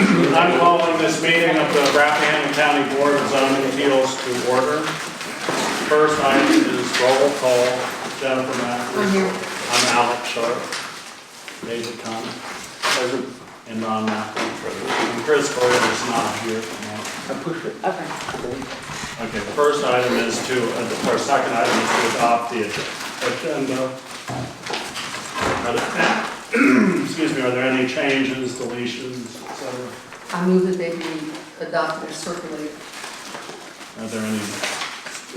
I'm calling this meeting of the Rappahannock County Board of Zoning Appeals to order. First item is roll call. Jennifer Matthews. I'm here. I'm Alex Sharp. David Conner. Present. And Ron Matthews. And Chris Corey is not here tonight. I push it. Okay. Okay, the first item is second item is to adopt the agenda. Excuse me, are there any changes, deletions, etc.? I move that they be adopted or circulated. Are there any,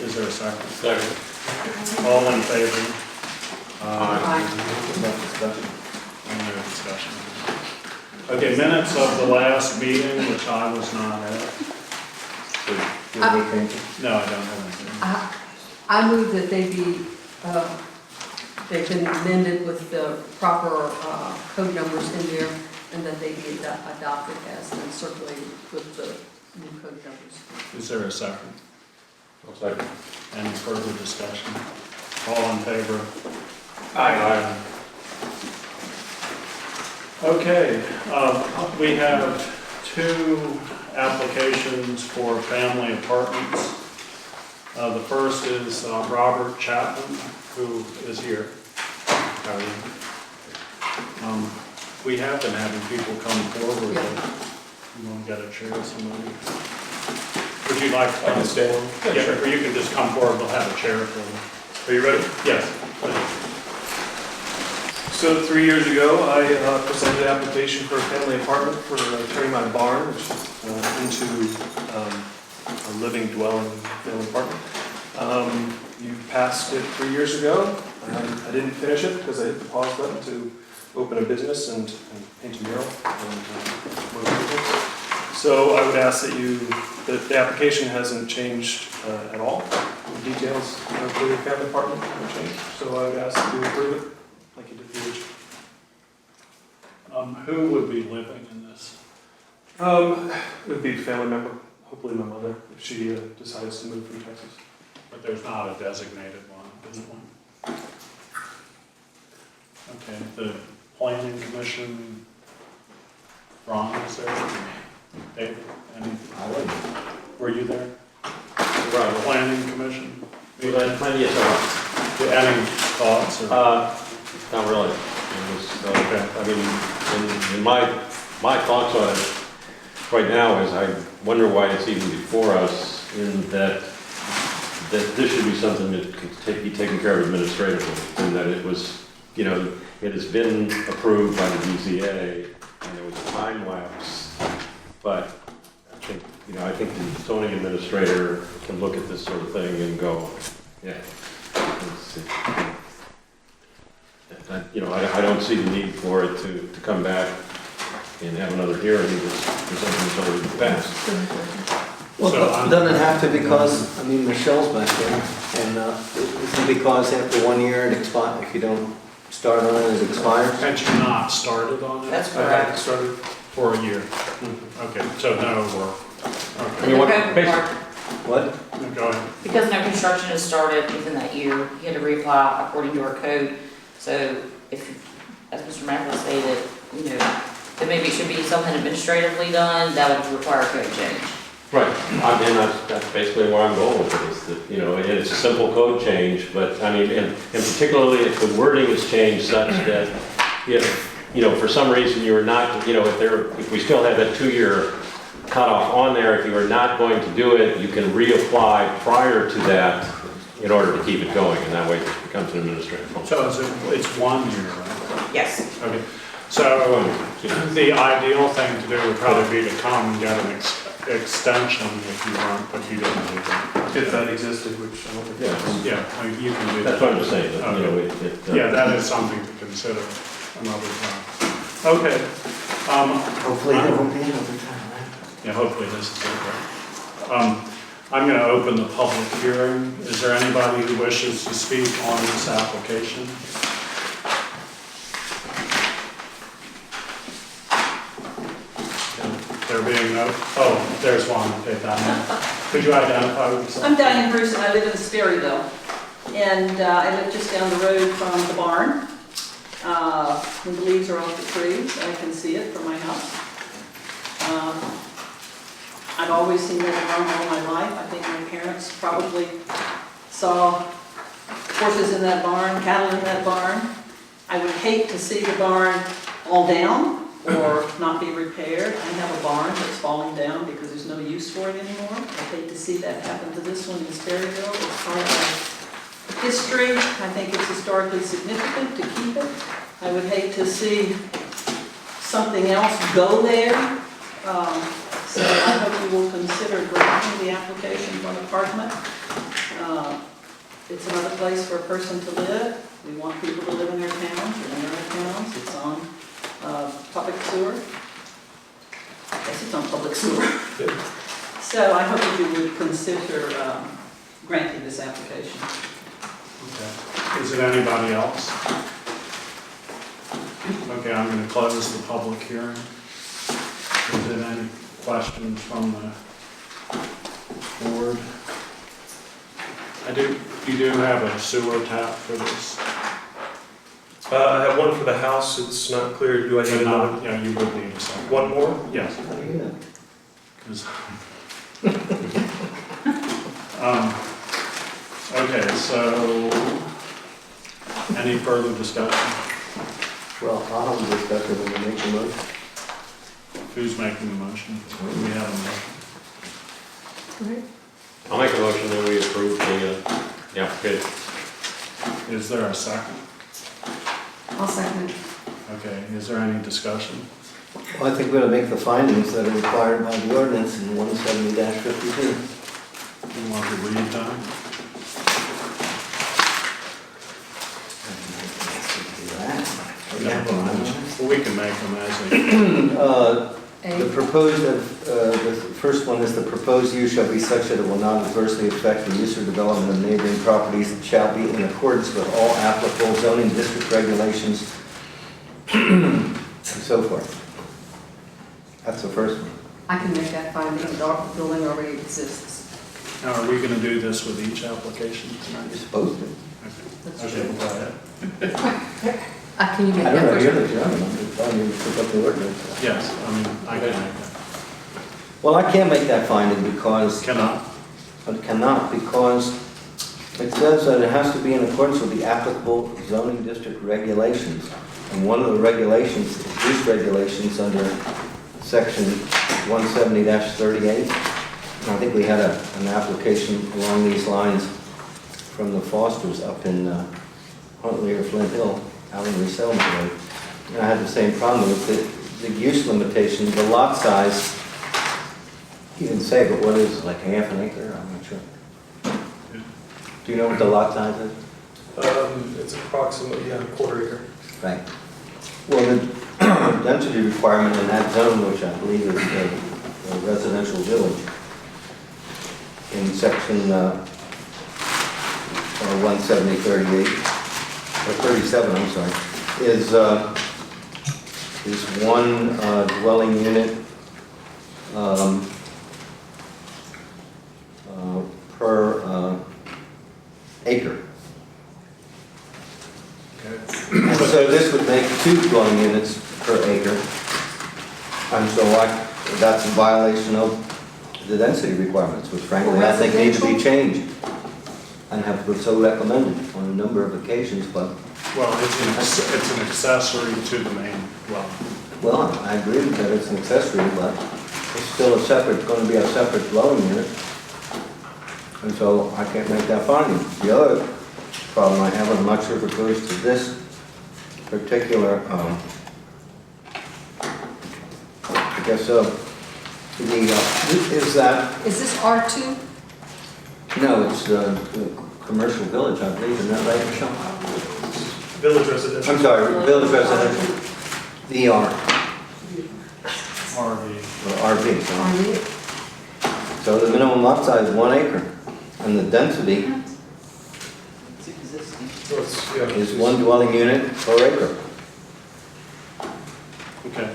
is there a second? Second. All in favor? Aye. Any discussion? Okay, minutes of the last meeting, which I was not at. No, I don't have anything. I move that they be, they've been amended with the proper code numbers in there, and that they be adopted as and circulated with the new code numbers. Is there a second? I'll second. Any further discussion? All in favor? Aye. Okay, we have two applications for family apartments. The first is Robert Chapman, who is here. How are you? We have been having people come forward. Yeah. You want to get a chair, somebody? Would you like to? I can stay. Yeah, sure. Or you can just come forward, we'll have a chair for you. Are you ready? Yes. So 3 years ago, I presented an application for a family apartment for turning my barn, which is into a living dwelling family apartment. You passed it 3 years ago. I didn't finish it because I hit the pause button to open a business and paint a mural. So I would ask that the application hasn't changed at all. The details for the family apartment haven't changed. So I would ask that you approve it like you did the original. Who would be living in this? It would be a family member, hopefully my mother, if she decides to move from Texas. But there's not a designated one, is there one? Okay, the planning commission, Ron, is there? David, were you there? Right. Planning commission? Yes, Any thoughts? Or? not really. It was, I mean, in my thoughts on it right now is I wonder why it's even before us, in that this should be something that could be taken care of administratively, and that it was, it has been approved by the BZA, and there was a time lapse, but I think the zoning administrator can look at this sort of thing and go, yeah, I don't see the need for it to come back and have another hearing for something that's already passed. Well, So, doesn't it have to because, Michelle's back there, and isn't it because after 1 year it expires, if you don't start on it, it expires? Had you not started on it? That's I had started. For a year? Okay, so no work. Okay, What? go ahead. Because no construction has started within that year, you had to reapply according to our code. So if, as Mr. Mackler stated, that maybe it should be something administratively done, that would require a code change. Right, that's basically where I'm going with it, is that, it's a simple code change, but and particularly if the wording is changed such that if, for some reason you're not, if we still have that 2-year cutoff on there, if you are not going to do it, you can reapply prior to that in order to keep it going, and that way it becomes an administrative function. So it's 1 year, right? Yes. Okay, so the ideal thing to do would probably be to come and get an extension if you want, but you didn't do that. If that existed, which I don't think it does. Yeah, I mean, you can do that. That's what I'm just saying, Yeah, that is something to consider another time. Okay. Hopefully they won't pay overtime, right? Yeah, hopefully this is it. I'm going to open the public hearing. Is there anybody who wishes to speak on this application? There being no, there's one. Okay, Diane. Could you identify yourself? I'm Diane Bruce, and I live in Sperryville. And I live just down the road from the barn. When the leaves are off the trees, I can see it from my house. I've always seen that barn all my life. I think my parents probably saw horses in that barn, cattle in that barn. I would hate to see the barn fall down or not be repaired. I have a barn that's falling down because there's no use for it anymore. I hate to see that happen to this one in Sperryville. It's part of history. I think it's historically significant to keep it. I would hate to see something else go there. So I hope you will consider granting the application for an apartment. It's another place for a person to live. We want people to live in their towns or in their towns. It's on public sewer. Yes, it's on public sewer. So I hope that you would consider granting this application. Okay. Is it anybody else? Okay, I'm going to close the public hearing. Is there any questions from the board? You do have a sewer tap for this? I have one for the house, it's not clear, do I need another? Yeah, you would need a second. One more? Yes. Yeah. 'Cause- Okay, so any further discussion? Well, I'll have a discussion when we make the motion. Who's making the motion? Do we have a motion? I'll make a motion that we approve the application. Is there a second? I'll second it. Okay, is there any discussion? Well, I think we're going to make the findings that are required by the ordinance in 170-52. You want to read that? Well, we can make them as they... The proposed, the first one is the proposed use shall be such that it will not adversely affect the use or development of neighboring properties and shall be in accordance with all applicable zoning district regulations and so forth. That's the first one. I can make that finding, the building already exists. Now, are we going to do this with each application tonight? You're supposed to. That's Okay, true. go ahead. Can you make I don't know, that you're first? the chairman, I'm just telling you to put up the ordinance. Yes, I mean, I can make that. Well, I can't make that finding because... Cannot? I cannot, because it says that it has to be in accordance with the applicable zoning district regulations. And one of the regulations is use regulations under section 170-38. And I think we had an application along these lines from the Fosters up in Huntley or Flint Hill, out in Resettlement Road. And I had the same problem with the use limitation, the lot size. You didn't say, but what is it, like half an acre? I'm not sure. Do you know what the lot size is? It's approximately, a quarter acre. Right. Well, the density requirement in that zone, which I believe is a residential village, in section 170-38, or 37, I'm sorry, is one dwelling unit per acre. Okay. And so this would make 2 dwelling units per acre. And so that's a violation of the density requirements, which frankly I think need to be changed. And have been so recommended on a number of occasions, but... Well, it's an accessory to the main dwelling. Well, I agree that it's an accessory, but it's still going to be a separate dwelling unit. And so I can't make that finding. The other problem I have, I'm not sure if it goes to this particular, I guess, is that, Is this R2? no, it's the commercial village, I believe, isn't that right, Michelle? Village residential. I'm sorry, village residential, VR, RV. or RV. RV? So the minimum lot size is 1 acre, and the density It's existing. So it's, yeah, is 1 dwelling unit per acre. Okay.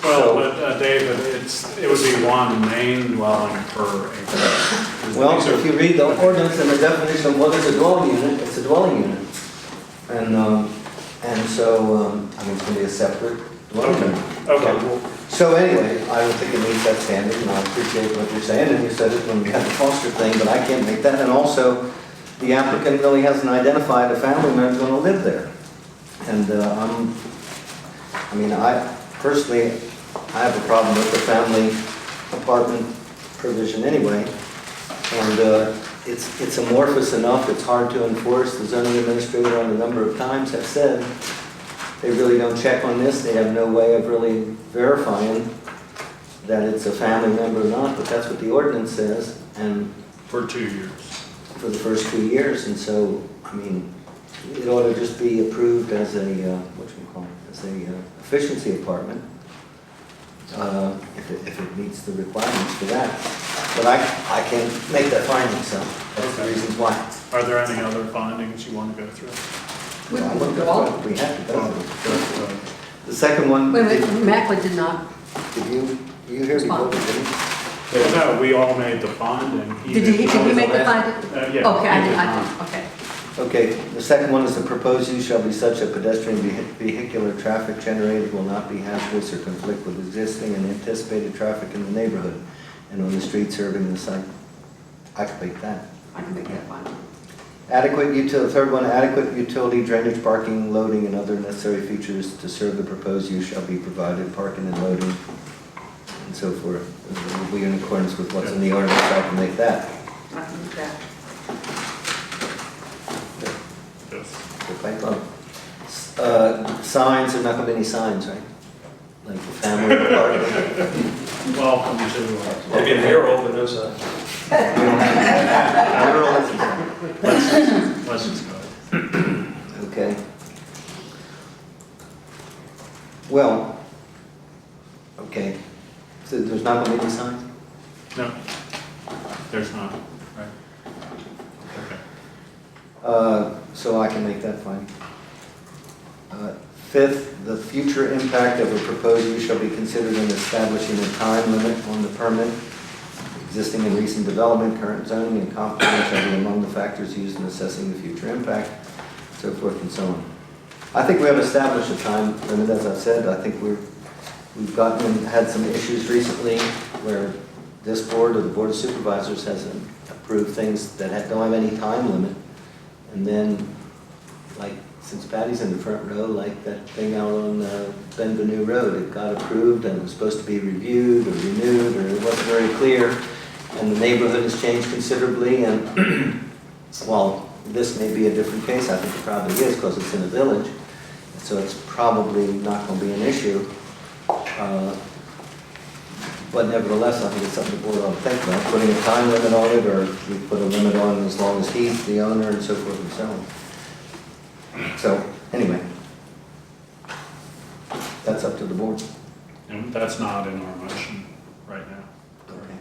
Well, but David, it would be 1 main dwelling per acre. Well, if you read the ordinance and the definition of what is a dwelling unit, it's a dwelling unit. And so, I mean, it's going to be a separate dwelling unit. Okay, well, So So anyway, I don't think it meets that standard, and I appreciate what you're saying, and you said it when we had the foster thing, but I can't make that. And also, the applicant really hasn't identified a family member going to live there. And I personally, I have a problem with the family apartment provision anyway. And it's amorphous enough, it's hard to enforce. The zoning administrator on a number of times have said they really don't check on this. They have no way of really verifying that it's a family member or not, but that's what the ordinance says, and For 2 years. for the first 2 years. And so, it ought to just be approved as a, as a efficiency apartment, if it meets the requirements for that. But I can't make that finding, so that's the reason why. Are there any other findings you want to go through? We I can looked go at all- what we had to go through. Go ahead. The second one, Wait, did Macklin did not, you hear me vote, didn't you? Well, no, we all made the finding. did he make the finding? Yeah. Okay, I he did, not. okay. Okay, the second one is the proposed use shall be such that pedestrian vehicular traffic generated will not be hazardous or conflict with existing and anticipated traffic in the neighborhood and on the street serving the site. I can make that. I can make that finding. Third one, adequate utility, drainage, parking, loading, and other necessary features to serve the proposed use shall be provided, parking and loading, and so forth. It will be in accordance with what's in the ordinance. I can make that. I can make that. Yes. Signs, there's not gonna be any signs, right? Like the family apartment. Welcome to, Maybe a mural, but no sign. let's just go ahead. Okay. Well, okay, so there's not gonna be any signs? No, there's not, right? Okay. So I can make that fine. Fifth, the future impact of a proposed use shall be considered in establishing a time limit on the permit. Existing and recent development, current zoning, and comp plan shall be among the factors used in assessing the future impact, so forth and so on. I think we have established a time limit, as I've said. I think we've had some issues recently where this board or the Board of Supervisors has approved things that don't have any time limit. And then, like, since Patty's in the front row, like that thing out on Benvenue Road, it got approved and it was supposed to be reviewed or renewed, or it wasn't very clear. And the neighborhood has changed considerably, and while this may be a different case, I think it probably is because it's in a village, so it's probably not going to be an issue. But nevertheless, I think it's something the board ought to think about, putting a time limit on it, or we put a limit on as long as he's the owner, and so forth and so on. So, anyway, that's up to the board. And that's not in our motion right now. Okay.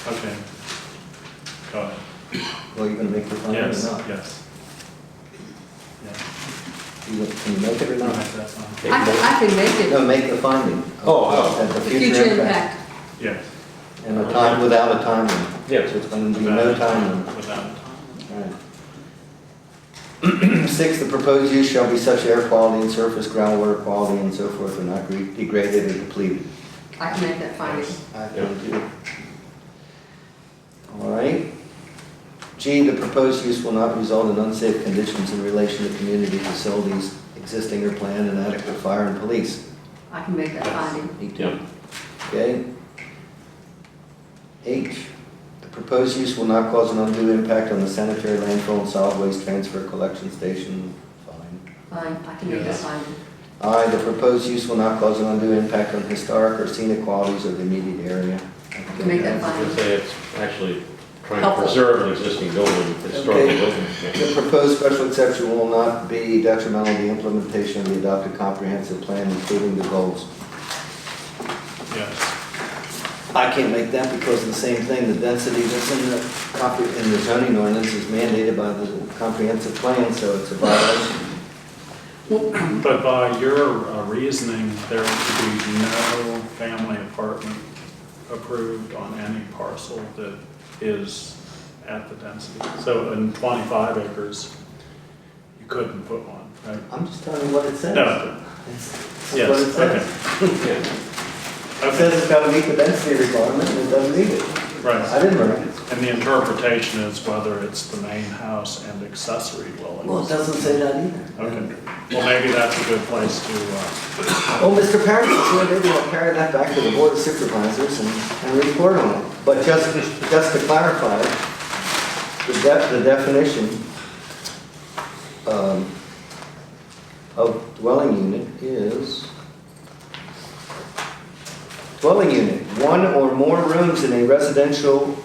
Okay. Go ahead. Well, you're going to make the finding or Yes, not? yes. Yeah. Can you make it or No, not? that's fine. I can make it. No, make the finding. That the The future impact. Yes. And a time without a time limit. Yeah. So it's going to be no time limit. Without a time. All right. 6, the proposed use shall be such air quality and surface groundwater quality and so forth are not degraded or depleted. I can make that finding. I can do. All right. G, the proposed use will not result in unsafe conditions in relation to community facilities, existing or planned, and adequate fire and police. I can make that finding. Me too. Yeah. Okay. H, the proposed use will not cause an undue impact on the sanitary landfill and solid waste transfer collection station. Fine. Fine, I can make that Yes. finding. I, the proposed use will not cause an undue impact on historic or scenic qualities of the immediate area. I can make that I would finding. say it's actually trying to Helpful. preserve an existing building, historical Okay. building. The proposed special exception will not be detrimental to the implementation of the adopted comprehensive plan, including the goals. Yes. I can't make that because of the same thing, the density that's in the zoning ordinance is mandated by the comprehensive plan, so it's a violation. But by your reasoning, there should be no family apartment approved on any parcel that is at the density. So in 25 acres, you couldn't put one, right? I'm just telling you what it says. No, That's Yes, what it says. okay. It says it's gotta meet the density requirement, and it doesn't meet it. Right. I didn't write it. And the interpretation is whether it's the main house and accessory dwelling. Well, it doesn't say that either. Okay, well, maybe that's a good place to, Well, Mr. Parrish is here, maybe we'll carry that back to the Board of Supervisors and report on it. But just to clarify, the definition of dwelling unit is dwelling unit, one or more rooms in a residential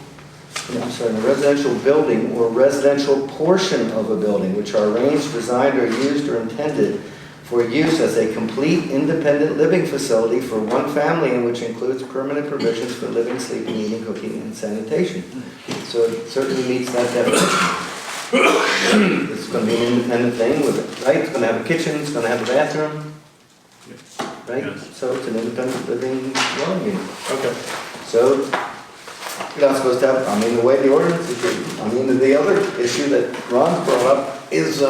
building or residential portion of a building which are arranged, designed, or used or intended for use as a complete independent living facility for one family and which includes permanent provisions for living, sleeping, eating, cooking, and sanitation. So it certainly meets that definition. It's going to be an independent thing with it, right? It's going to have a kitchen, it's going to have a bathroom, right? Yes. So it's an independent living dwelling unit. okay. So you're not supposed to have, I mean, the way the ordinance is written, I mean, the other issue that Ron brought up is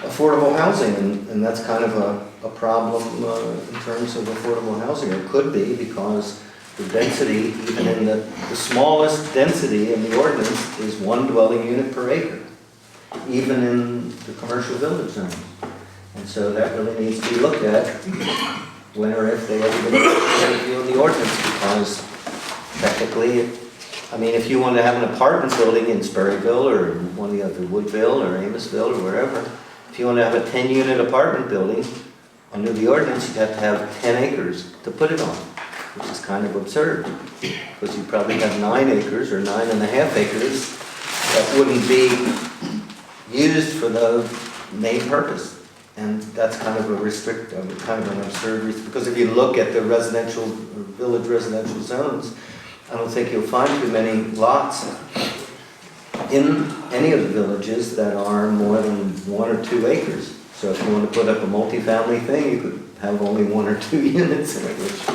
affordable housing, and that's kind of a problem in terms of affordable housing, or could be, because the density, even in the smallest density in the ordinance is one dwelling unit per acre, even in the commercial village zone. And so that really needs to be looked at when or if they ever get a review of the ordinance, because technically, I mean, if you want to have an apartment building in Sperryville or one of the other Woodville or Amosville or wherever, if you want to have a 10-unit apartment building, under the ordinance, you'd have to have 10 acres to put it on, which is kind of absurd, because you probably have 9 acres or 9.5 acres that wouldn't be used for the main purpose. And that's kind of kind of an absurd, because if you look at the residential, village residential zones, I don't think you'll find too many lots in any of the villages that are more than 1 or 2 acres. So if you want to put up a multifamily thing, you could have only 1 or 2 units in it, which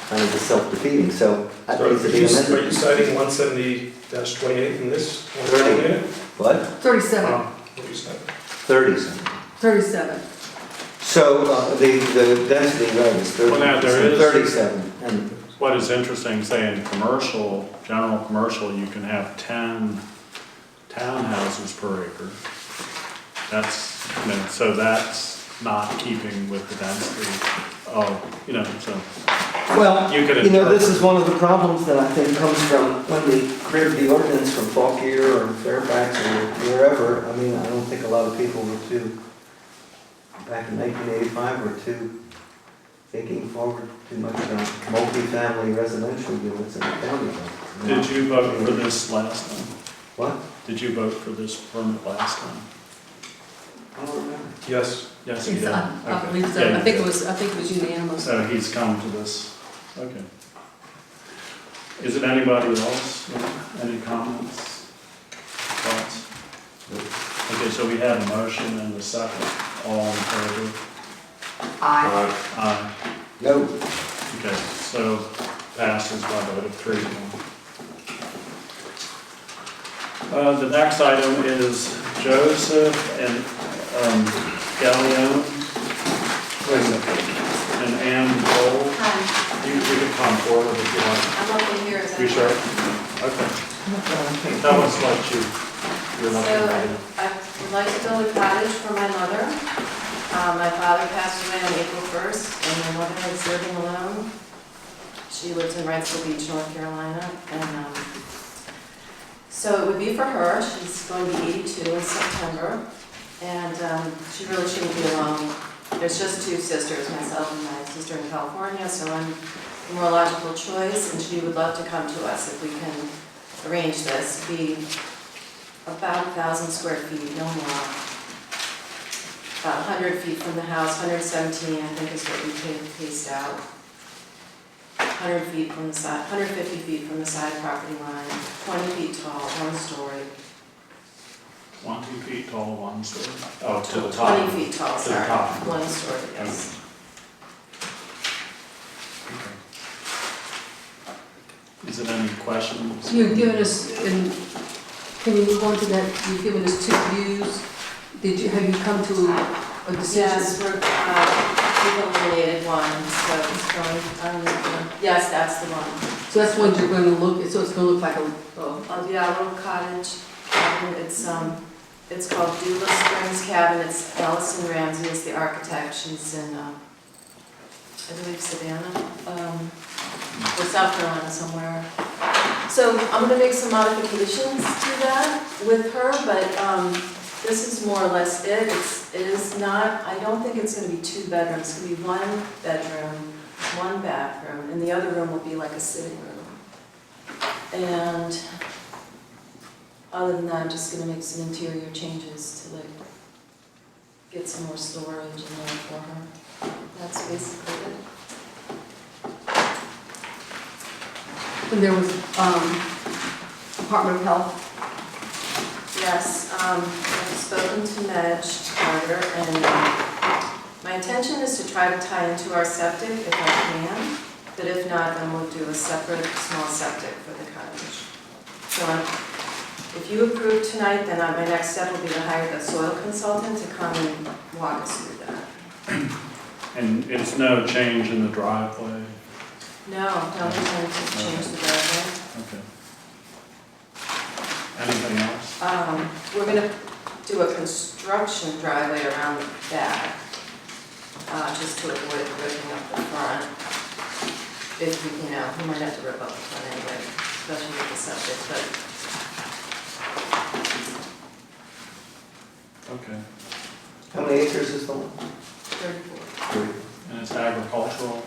kind of is self-defeating. So that needs to be amended. Are you citing 170-28 in this? 30. Unit? What? 37, What are you citing? 30-something. 37. So the density, right, is 30, Well, now, there is- 37. And What is interesting, say in commercial, general commercial, you can have 10 townhouses per acre. That's, so that's not keeping with the density of, so. well, You could this is one of the problems that I think comes from when we created the ordinance from Fauquier or Fairfax or wherever. I mean, I don't think a lot of people were back in 1985, were thinking forward too much about multifamily residential units in the county. Did you vote for this last time? What? Did you vote for this permit last time? I don't remember. Yes. Yes, you did. I Okay. believe so. Yeah, you I think did. it was unanimous. So he's come to this, okay. Is it anybody else? Any comments? Thoughts? Okay, so we had a motion and a second. All in favor? Aye. Aye. No. Okay, so passes by a vote of 3-1. The next item is Joseph and Gallione and Ann Cole. Hi, You can come forward if you want. I'm up in here, is that? You sure? Okay. Tell us what you're looking So at. I would like to build a cottage for my mother. My father passed away on April 1st, and my mother is living alone. She lives in Wrightsville Beach, North Carolina, and so it would be for her. She's going to be 82 in September, and she really shouldn't be alone. There's just 2 sisters, myself and my sister in California, so I'm the more logical choice, and she would love to come to us if we can arrange this. It'd be about 1,000 square feet, no more. About 100 feet from the house, 117, I think is what we paced out. 100 feet from the side, 150 feet from the side property line, 20 feet tall, 1 story. 20 feet tall, 1 story. Oh, to the top. 20 feet tall, To the sorry, top. 1 story, yes. Okay. Is it any questions? You've given us, can you move on to that, you've given us 2 views. Have you come to a decision? Yes, we've eliminated one, so it's going, yes, that's the one. So that's what you're gonna look at, so it's gonna look like a, Yeah, a little cottage cabin, it's called Dula Springs Cabin, it's Allison Ramsey is the architect, she's in, I believe Savannah, or South Carolina somewhere. So I'm gonna make some modifications to that with her, but this is more or less it. It is not, I don't think it's gonna be 2 bedrooms, it's gonna be 1 bedroom, 1 bathroom, and the other room will be like a sitting room. And other than that, I'm just gonna make some interior changes to like get some more storage in there for her. That's basically it. and there was, Department of Health. Yes, I've spoken to Madge Carter, and my intention is to try to tie into our septic if I can, but if not, then we'll do a separate small septic for the cottage. So if you approve tonight, then my next step will be to hire the soil consultant to come and walk us through that. And it's no change in the driveway? No, don't intend to change the driveway. Okay. Anything else? We're gonna do a construction driveway around the back, just to avoid ripping up the front. If we might have to rip up the front anyway, especially with the septic, but Okay. How many acres is the one? 34. And it's agricultural?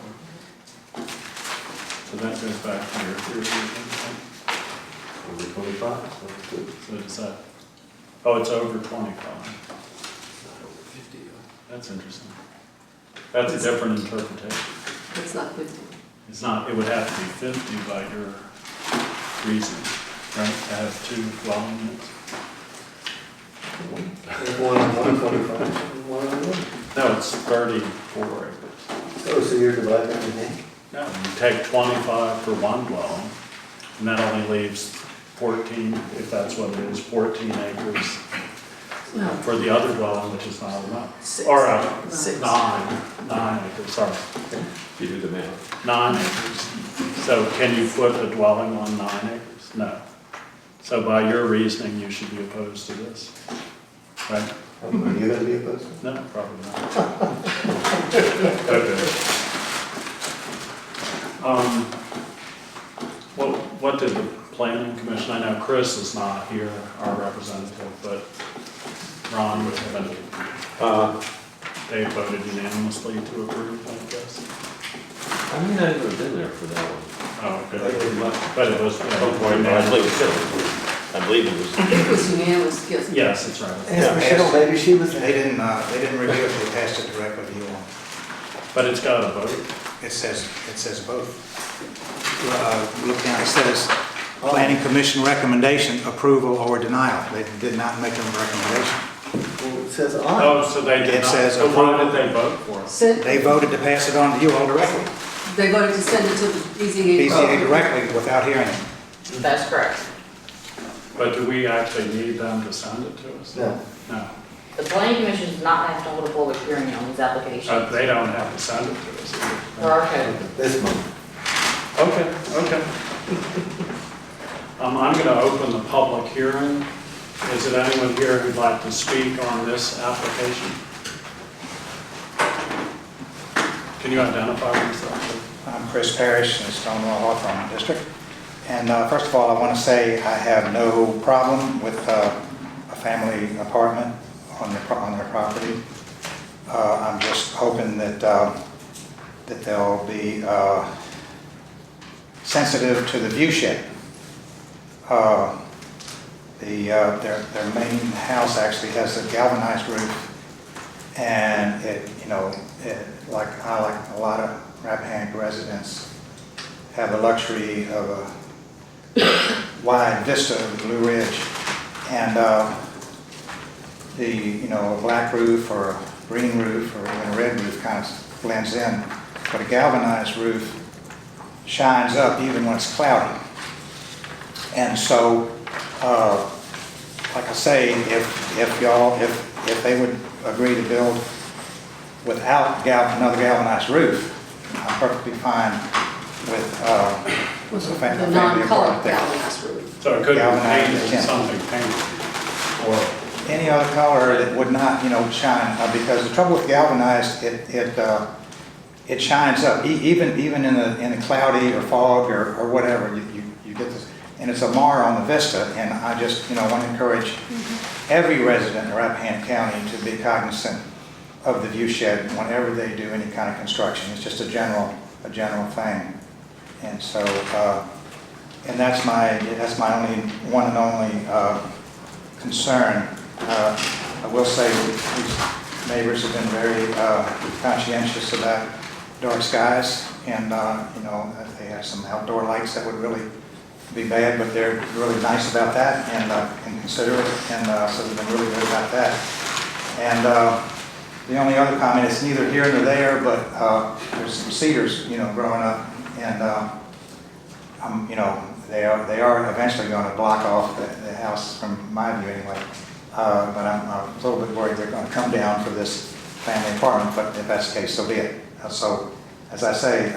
So that goes back to your theory, Over 25, so that's good. so it's that, oh, it's over 25. That's interesting. That's a different interpretation. It's not 50. It's not, it would have to be 50 by your reason, right? To have 2 dwelling units? One 125, one on one. No, it's 34 acres. Oh, so you're dividing it in half? No, you take 25 for one dwelling, and that only leaves 14, if that's what it is, 14 acres for the other dwelling, which is not enough. 6. Or 6. 9 acres, sorry, If you do the math. 9 acres. So can you put a dwelling on 9 acres? No. So by your reasoning, you should be opposed to this, right? Are you gonna be opposed to it? No, probably not. Okay. What did the planning commission, I know Chris is not here, our representative, but Ron would have been, they voted unanimously to approve, I guess. I mean, I've never been there for that one. Oh, okay. But it was, I believe it was. It was unanimous, yes. Yes, that's right. Ask Michelle, maybe she was. They didn't review it, they passed it directly to you all. But it's got a vote. It says both. Look down, it says, planning commission recommendation, approval or denial. They did not make a recommendation. Well, it says aye. Oh, so they did It not, says so why did approval. they vote for it? Sent, They voted to pass it on to you all directly, they voted to send it to the BZA. BCA directly without hearing it. That's correct. But do we actually need them to send it to us? No. No. The planning commission does not have to hold a public hearing on these applications. They don't have to send it to us either. For our code. This month. Okay. I'm going to open the public hearing. Is there anyone here who'd like to speak on this application? Can you identify yourself? I'm Chris Parrish in the Stonewall Hawthorne District. And first of all, I want to say I have no problem with a family apartment on their property. I'm just hoping that they'll be sensitive to the view shed. Their main house actually has a galvanized roof, and like a lot of Rappahannock residents have the luxury of a wide vista of the Blue Ridge, and a black roof or a green roof or even a red roof kind of blends in, but a galvanized roof shines up even when it's cloudy. And so, like I say, if they would agree to build without another galvanized roof, I'm perfectly fine with Was a the family non-colored apartment there. galvanized roof. So it could be Galvanized painted, tin. something painted, or, Any other color that would not, shine, because the trouble with galvanized, it shines up, even in the cloudy or fog or whatever, you get this, and it's a mar on the vista, and I just, want to encourage every resident in Rappahannock County to be cognizant of the view shed whenever they do any kind of construction. It's just a general thing. And so, and that's my only, one and only concern. I will say these neighbors have been very conscientious about dark skies, and they have some outdoor lights that would really be bad, but they're really nice about that and considerate, and so they've been really good about that. And the only other comment, it's neither here nor there, but there's some cedars, growing up, and they are eventually going to block off the house from my view anyway. But I'm a little bit worried they're going to come down for this family apartment, but if that's the case, so be it. So, as I say,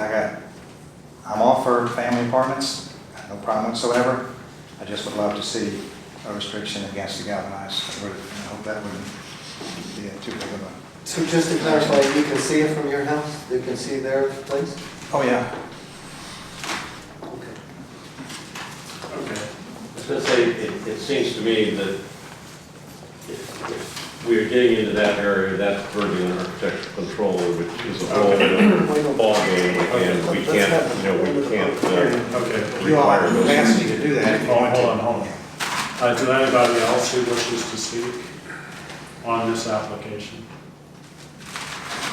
I'm all for family apartments, no problem whatsoever. I just would love to see a restriction against the galvanized roof, and I hope that wouldn't be too big of a... So just to clarify, you can see it from your house? You can see their place? Oh, yeah. Okay. okay. I was going to say, it seems to me that if we are getting into that area, that's verging on architectural control, which is a whole ballgame, and we can't Okay. You all require have the those. capacity to do that if you want to. Hold on. Is there anybody else who wishes to speak on this application?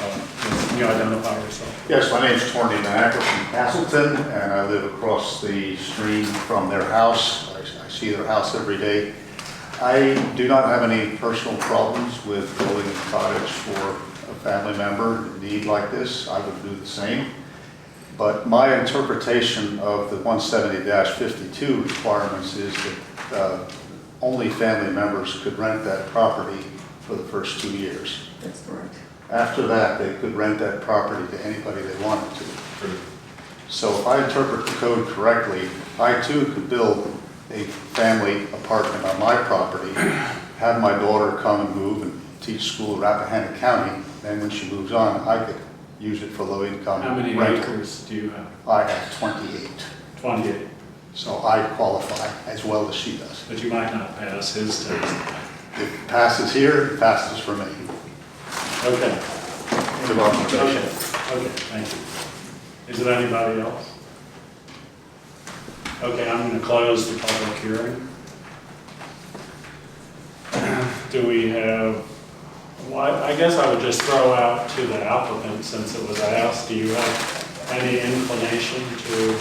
Can you identify yourself? Yes, my name's Tony Mack from Castleton, and I live across the stream from their house. I see their house every day. I do not have any personal problems with building a cottage for a family member in need like this. I would do the same. But my interpretation of the 170-52 requirements is that only family members could rent that property for the first 2 years. That's correct. After that, they could rent that property to anybody they wanted to. So if I interpret the code correctly, I too could build a family apartment on my property, have my daughter come and move and teach school in Rappahannock County, and when she moves on, I could use it for low-income How many rental. acres do you have? I have 28, 28, so I qualify as well as she does. but you might not pass his test. If it passes here, it passes for me. Okay. Good luck with that. Okay, thank you. Is there anybody else? Okay, I'm going to close the public hearing. Do we have, well, I guess I would just throw out to the applicant, since it was asked, do you have any inclination to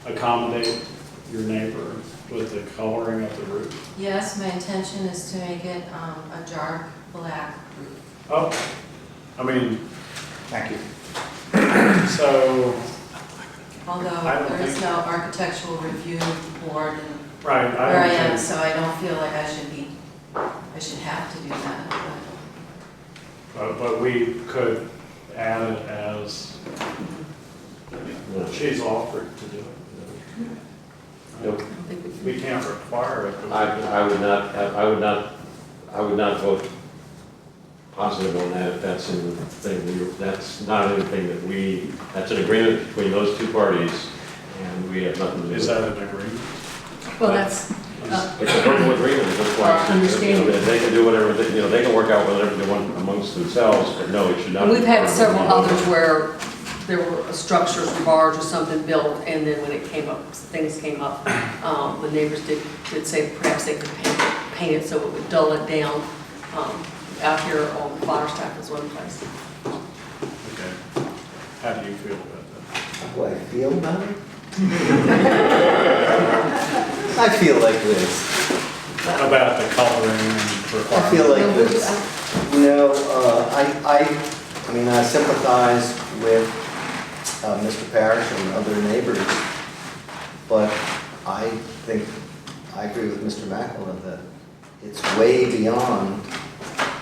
accommodate your neighbor with the coloring of the roof? Yes, my intention is to make it a dark black roof. Oh, I mean, Thank you. so, I Although don't there is think- no architectural review board and right, where I I am, don't so I don't feel like I should have to do that. but- but we could add it as, she's offered to do it. Nope. I think we can- We can't require it. but we I would not vote positive on that if that's in the thing. That's not anything that that's an agreement between those two parties, and we have nothing to do with it. Is that an agreement? Well, that's, It's a verbal agreement, it's just like, Understanding. they can do whatever, they can work out whatever they want amongst themselves, but no, it should not. and we've be had part of several the- others where there were structures or bars or something built, and then when it came up, things came up, the neighbors did say perhaps they could paint it so it would dull it down. Out here on Flagstaff is one place. Okay. How do you feel about that? How do I feel about it? I feel like this. About the coloring and I feel requirement? like this. I mean, I sympathize with Mr. Parrish and other neighbors, but I think, I agree with Mr. Mackellar that it's way beyond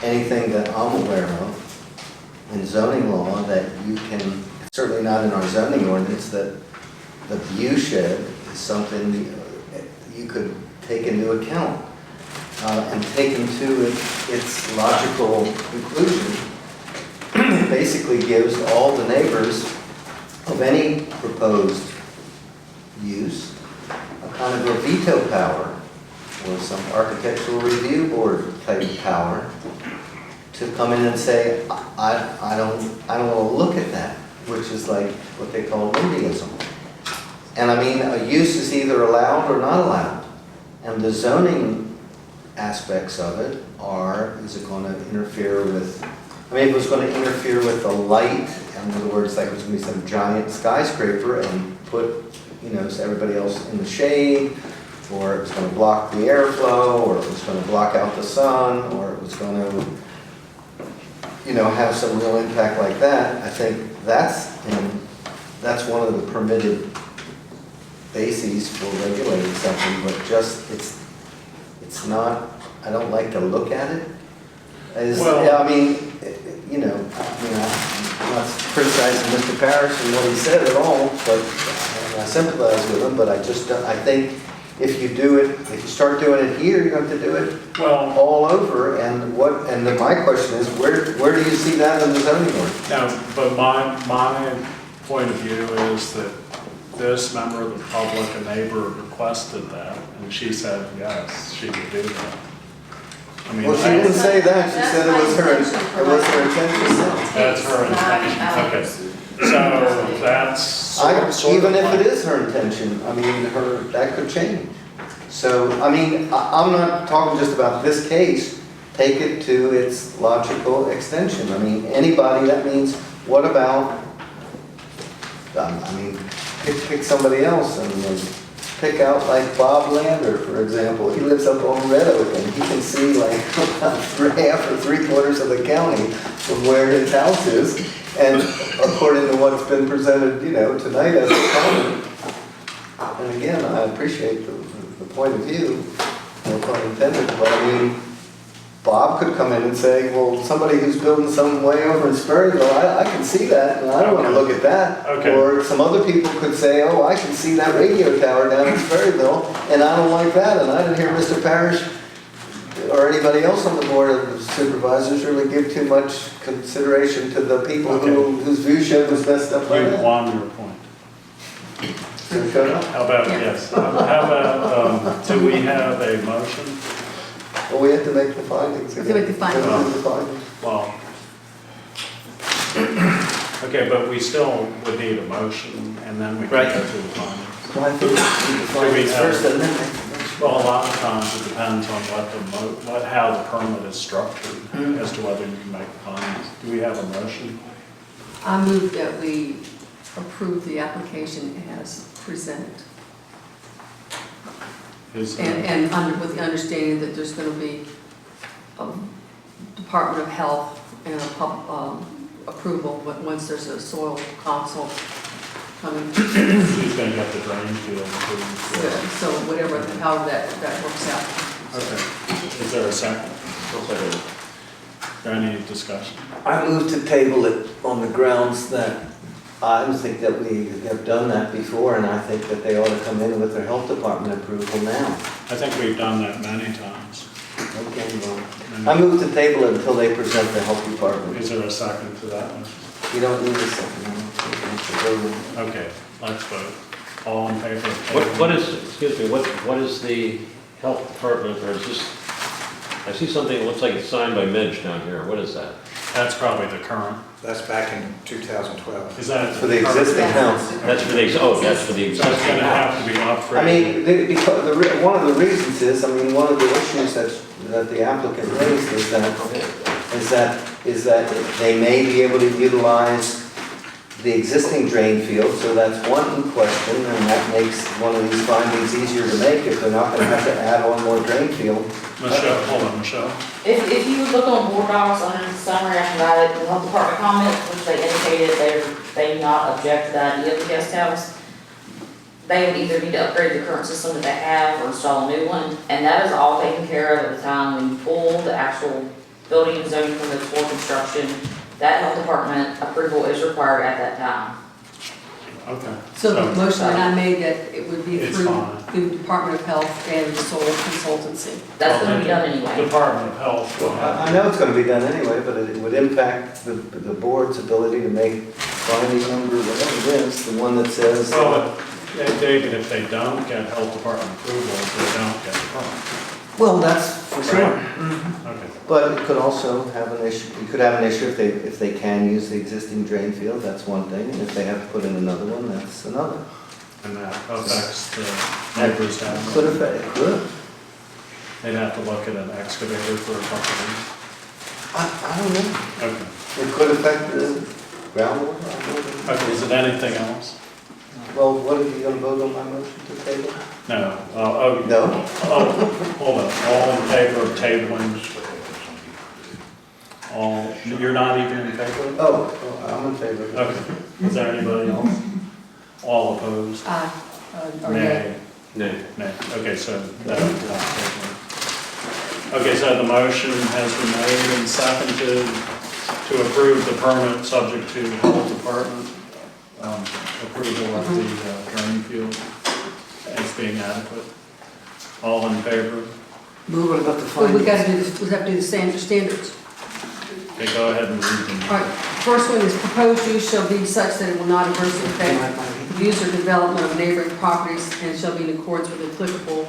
anything that I'm aware of. in zoning law that you can, certainly not in our zoning ordinance, that the view shed is something you could take into account and taken to its logical conclusion. It basically gives all the neighbors of any proposed use a kind of a veto power or some architectural review board type power to come in and say, I don't want to look at that, which is like what they call NIMBYism. And I mean, a use is either allowed or not allowed. And the zoning aspects of it are, is it going to interfere with, I mean, if it was going to interfere with the light, in other words, like it was going to be some giant skyscraper and put, you know, so everybody else in the shade, or it was going to block the airflow, or it was going to block out the sun, or it was going to, you know, have some real impact like that, I think that's one of the permitted bases for regulating something, but just, it's not, I don't like to look at it. Well- I mean, you know, I'm not criticizing Mr. Parrish and what he said at all, but I sympathize with him, but I just, I think if you do it, if you start doing it here, you have to do it Well, all over, and then my question is, where do you see that in the zoning ordinance? no, but my point of view is that this member of the public, a neighbor, requested that, and she said yes, she would do that. I mean, Well, she didn't say that, she said it was her intention. that's her intention, okay. So that's Even if it is her intention, I mean, that could change. So, I mean, I'm not talking just about this case, take it to its logical extension. I mean, anybody, that means, what about, I mean, pick somebody else and pick out like Bob Lander, for example. He lives up on Red Oak and he can see like about half or 3/4 of the county from where his house is. And according to what's been presented, you know, tonight as a comment, and again, I appreciate the point of view, no pun intended, but I mean, Bob could come in and say, well, somebody who's building some way over in Sperryville, I can see that, and I don't want to look at that. Okay. Or some other people could say, oh, I can see that radio tower down in Sperryville, and I don't like that, and I didn't hear Mr. Parrish or anybody else on the board of supervisors really give too much consideration to the people whose view shed was messed up like you that. won your point. So shut up. How about, Yeah. yes, how about, do we have a motion? Well, we have to make the findings. We have to make the findings. We have to do the findings. Well, okay, but we still would need a motion, and then we can Right. go through the findings. Well, I think we do the findings have- first, and then. Well, a lot of times it depends on how the permit is structured as to whether you can make findings. Do we have a motion? I move that we approve the application as presented. Is, With the understanding that there's going to be a Department of Health and a approval once there's a soil consult coming. who's going to get the drain field approved? So whatever, however that works out. Okay. Is there a second? Is there any discussion? I move to table it on the grounds that I don't think that we have done that before, and I think that they ought to come in with their health department approval now. I think we've done that many times. Okay, well, I move to table it until they present the health department. Is there a second to that one? You don't need a second. Okay, let's vote. All in favor of What tabling? is, excuse me, what is the health department, or is this, I see something that looks like it's signed by Midge down here, what is that? That's probably the current. That's back in 2012. Is that? For the existing house. That's for the, oh, that's for the So it's existing gonna house. have to be upgraded. I mean, one of the reasons is, I mean, one of the issues that the applicant raised is that they may be able to utilize the existing drain field, so that's one question, and that makes one of these findings easier to make if they're not gonna have to add one more drain field. Michelle, hold on, Michelle. If you look on board docs under the summary, I provided the health department comments, which they indicated they do not object to the idea of the guest house. They would either need to upgrade the current system that they have or install a new one, and that is all taken care of at the time when you pull the actual building and zoning permits for construction. that health department approval is required at that time. Okay. So the motion that I made that it would be It's through fine. the Department of Health and Soul Consultancy. That's gonna be done anyway. Department of Health will I have. know it's gonna be done anyway, but it would impact the board's ability to make finding number, whatever it is, the one that says. Well, David, if they don't get health department approval, they don't get the permit. Well, that's for sure. Okay. But it could also have an issue, you could have an issue if they can use the existing drain field, that's one thing, and if they have to put in another one, that's another. And that affects the neighbors down Could there. affect, it could. They'd have to look at an excavator for a couple I don't know. of weeks. It could affect the groundwater, I don't know. Okay, is it anything else? Well, what are you gonna vote on my motion to table? No. No? Oh, hold on. All in favor of tabling? All, you're not even in favor of it? Oh, I'm in favor. Okay. Is there anybody else? All opposed? Aye. Or nay. No. Nay. Okay, so that will not tabling. Okay, so the motion has been made and seconded to approve the permit subject to health department approval of the drain field as being adequate. All in favor? Move about the Well, findings. we gotta do this, we have to do the standards. Okay, go ahead and read them. All right, first one is proposed use shall be such that it will not adversely affect the use or development of neighboring properties and shall be in accordance with applicable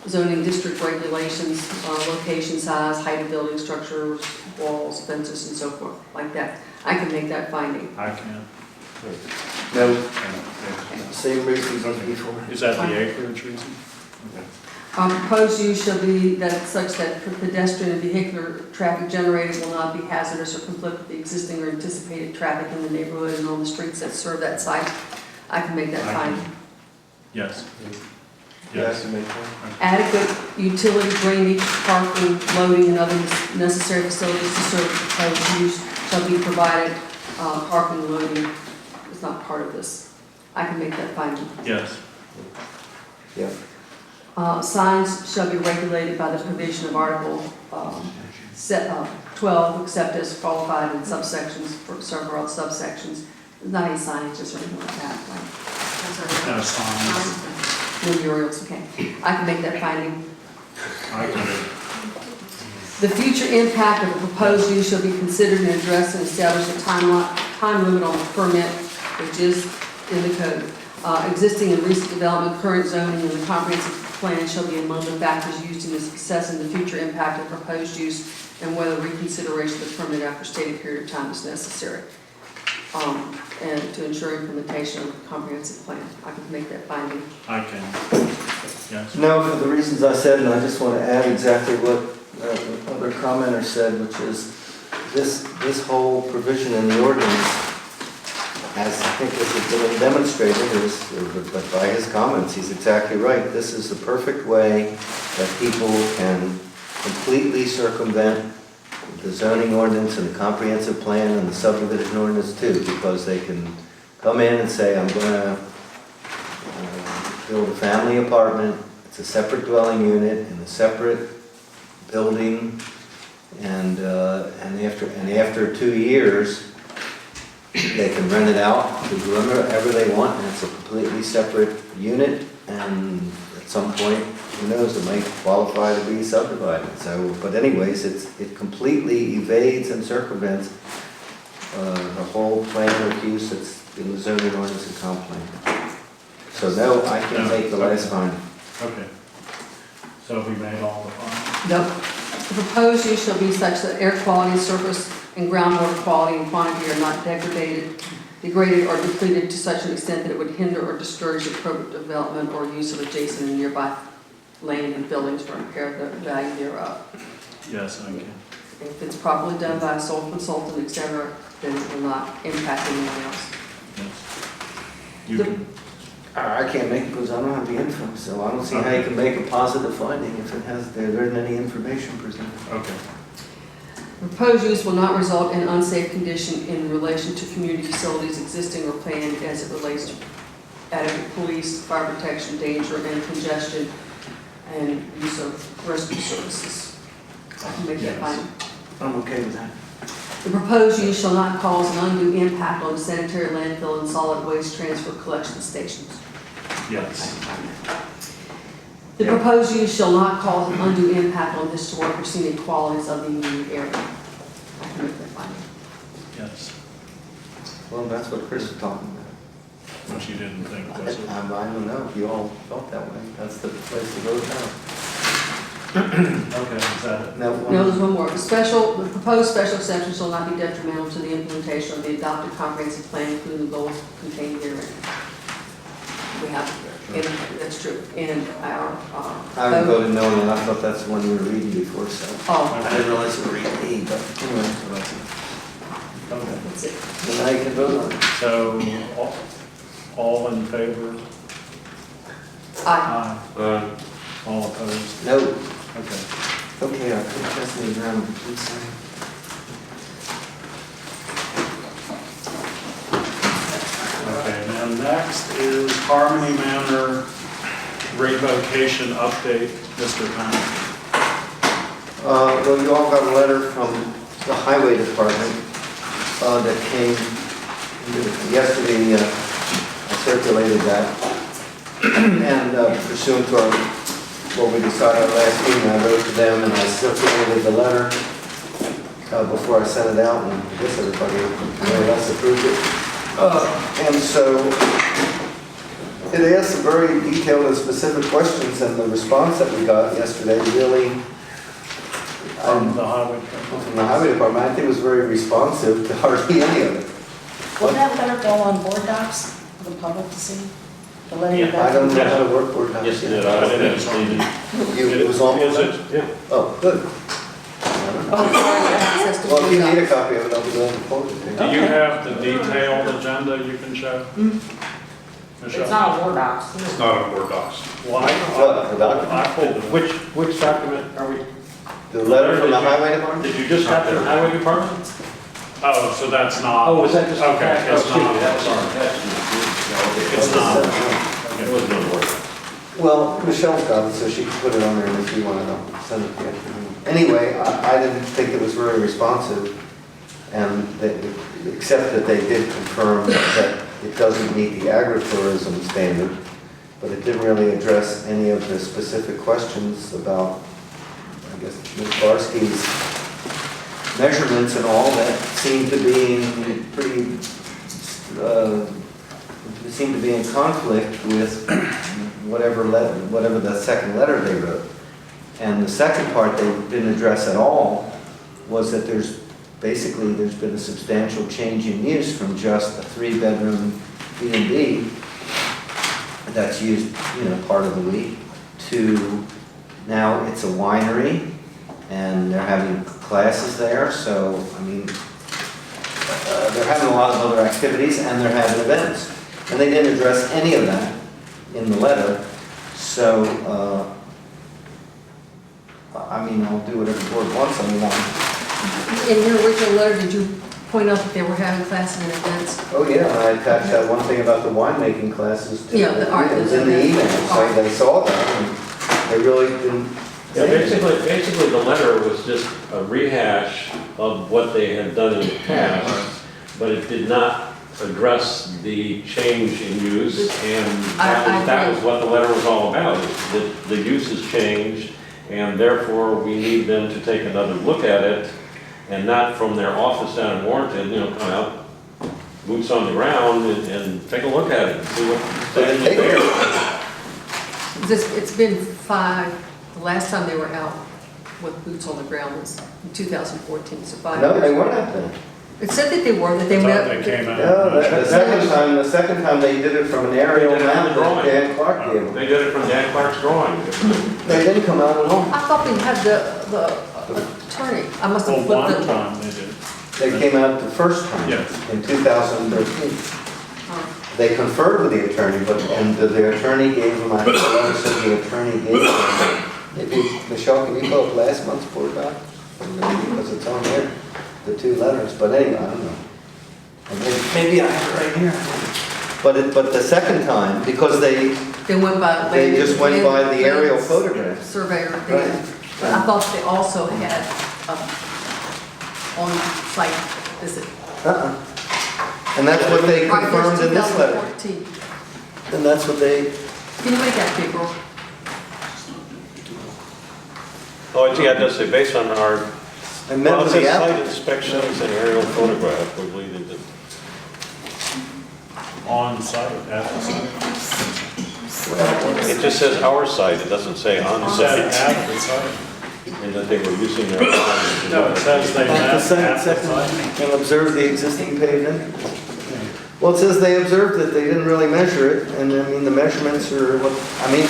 zoning district regulations, location, size, height of building structures, walls, fences, and so forth, like that. I can make that finding. I can. No, same reasons as before. Is that the acreage reason? Proposed use shall be that such that pedestrian and vehicular traffic generated will not be hazardous or conflict with the existing or anticipated traffic in the neighborhood and on the streets that serve that site. I can make that I can. finding. Yes. Yes, Yes. make one. Adequate utility, drainage, parking, loading, and other necessary facilities to serve the proposed use shall be provided. Parking, and loading is not part of this. I can make that finding. Yes. Yeah. Signs shall be regulated by the provision of Article 12, except as qualified in subsections, for several subsections. Not any signages or anything like that, like No signs. no murals, okay. I can make that finding. I can. The future impact of the proposed use shall be considered and addressed and establish a time limit on the permit, which is in the code. Existing and recent development, current zoning, and the comprehensive plan shall be among the factors used in assessing the future impact of proposed use and whether reconsideration of the permit after stated period of time is necessary. And to ensure implementation of the comprehensive plan. I can make that finding. I can. Yes. No, for the reasons I said, and I just want to add exactly what the other commenter said, which is this whole provision in the ordinance, as I think this has been demonstrated, but by his comments, he's exactly right. This is the perfect way that people can completely circumvent the zoning ordinance and the comprehensive plan and the subdivision ordinance too, because they can come in and say, I'm going to build a family apartment. It's a separate dwelling unit in a separate building, and after 2 years, they can rent it out to whoever they want, and it's a completely separate unit, and at some point, who knows, it might qualify to be subdivided. So, but anyways, it completely evades and circumvents the whole plan of use that's in the zoning ordinance and comp plan. So no, I can make the last finding. Okay. So we made all the findings? Nope. The proposed use shall be such that air quality, surface and groundwater quality and quantity are not degraded or depleted to such an extent that it would hinder or discourage appropriate development or use of adjacent and nearby land and buildings or impair the value thereof. Yes, I can. If it's properly done by a sole consultant, et cetera, then it will not impact anyone else. Yes. You The- can. I can't make it because I don't have the info, so I don't see how you can make a positive finding if there isn't any information presented. Okay. Proposed use will not result in unsafe condition in relation to community facilities existing or planned as it relates to adequate police, fire protection, danger, and congestion, and use of rescue services. I can make that finding. I'm okay with that. The proposed use shall not cause an undue impact on the sanitary landfill and solid waste transfer collection stations. Yes. The proposed use shall not cause an undue impact on historic or scenic qualities of the immediate area. I can make that finding. Yes. Well, that's what Chris was talking about. Which you didn't think, was it? I don't know if you all felt that way. That's the place to go now. Okay, is that it? Now, No, there's one more. The proposed special exception shall not be detrimental to the implementation of the adopted comprehensive plan, including the goals contained herein. We have, and that's true, and our, I would vote no, and I thought that's the one you were reading before, so. Oh, I didn't realize you were reading E, but anyway. Okay. that's it. So now you can vote on it. So, all in favor? Aye. Uh, All opposed? No. Okay. Okay, I think that's the round. Please sign. Okay, now next is Harmony Manor revocation update, Mr. Conley. Well, you all got a letter from the highway department that came yesterday. I circulated that. And pursuant to what we decided our last meeting, I wrote to them and I circulated the letter before I sent it out, and I guess everybody more or less approved it. And so it asked some very detailed and specific questions, and the response that we got yesterday really From the highway department. from the highway department, I think was very responsive to hardly any of it. Will that letter go on board docs for the public to see? The letter you Yeah, got? I don't know how to work for it. Yes, it did. I didn't see it. It was on. Is it? Yeah. Oh, good. Oh, sorry, access to Well, if you need a docs. copy of it, I'll be glad to forward it to Do you. you have the detailed agenda you can show? Michelle? It's not a Word docs. It's not on Word Docs. Why? What, the document? I pulled it. Which document are we, The letter from the highway department? did you just have the highway department? Oh, so that's not. Oh, was that just? Okay, it's Oh, not, that's- sorry. that's- It's not. It Okay. wasn't on Word. Well, Michelle's got it, so she can put it on there if you want to send it to you. Anyway, I didn't think it was very responsive, and that, except that they did confirm that it doesn't meet the agritourism standard, but it didn't really address any of the specific questions about, I guess, Ms. Barsky's measurements and all that seemed to be in pretty, seemed to be in conflict with whatever the second letter they wrote. And the second part they didn't address at all was that there's been a substantial change in use from just a 3-bedroom B&B that's used, part of the week, to now it's a winery, and they're having classes there, so, they're having a lot of other activities, and they're having events. And they didn't address any of that in the letter, so, I'll do whatever the board wants. In your original letter, did you point out that they were having classes and events? Oh, yeah, and I attached that one thing about the winemaking classes to Yeah, the art- it was in the email, so they saw that, and they really didn't Yeah, say anything. basically the letter was just a rehash of what they had done in the past, but it did not address the change in use, and that was what the letter was all about, is that the use has changed, and therefore we need them to take another look at it, and not from their office down in Warrenton, come out, boots on the ground, and take a look at it, and see what's there. It's been the last time they were out with boots on the ground was in 2014, so 5 years. No, they weren't out there. It said that they were, that they I thought met. they came out. No, the second time they did it from an aerial They did it on map the that drawing. Dan Clark gave them. They did it from Dan Clark's drawing. They didn't come out at all. I thought they had the attorney. I must have Well, flipped one it. time they did. They came out the first time. Yes. In 2013. Oh. They conferred with the attorney, and the attorney gave them, I said the attorney gave them, maybe, Michelle, can you pull up last month's board doc? Because it's on there, the 2 letters, but anyway, I don't know. And maybe I have it right here. But the second time, because they went by. They just went by the aerial photograph. Surveyor Right. did. But I thought they also had on-site visit. And that's what they Right, here's confirmed in this letter. 2014. And that's what they, Can you make that bigger? Oh, yeah, it does say, based on our, and met well, it with says the site applicant. inspections and aerial photograph, we believe in the. On site, at the site. It just says our site, it doesn't say on It said site, at the site. and that they were using their. farm. No, it says they met At the site, at the second, site. and observe the existing pavement. Well, it says they observed that they didn't really measure it, and I mean, the measurements are, what I mean,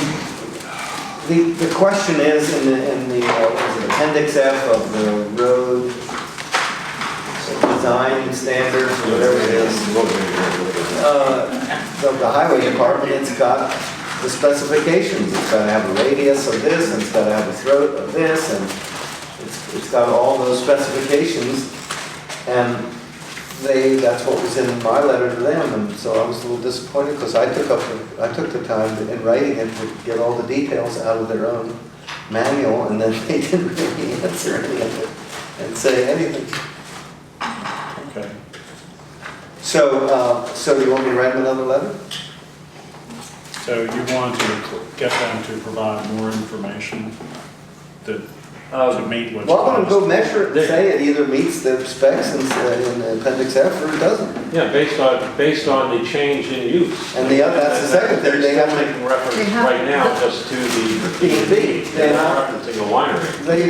the question is in the what is it, Appendix F of the road design standards, or whatever it is, of the highway department, it's got the specifications. It's got to have a radius of this, and it's got to have a throat of this, and it's got all those specifications, and that's what was in my letter to them, and so I was a little disappointed because I took the time in writing it to get all the details out of their own manual, and then they didn't really answer any of it and say anything. Okay. So you want me to write them another letter? So you want to get them to provide more information to meet with. Well, I'm gonna go measure it and say it either meets the specs in Appendix F or it doesn't. Yeah, based on the change in use. And that's the second thing, they have to, making reference right now just to the B&B. They're not referencing a winery. they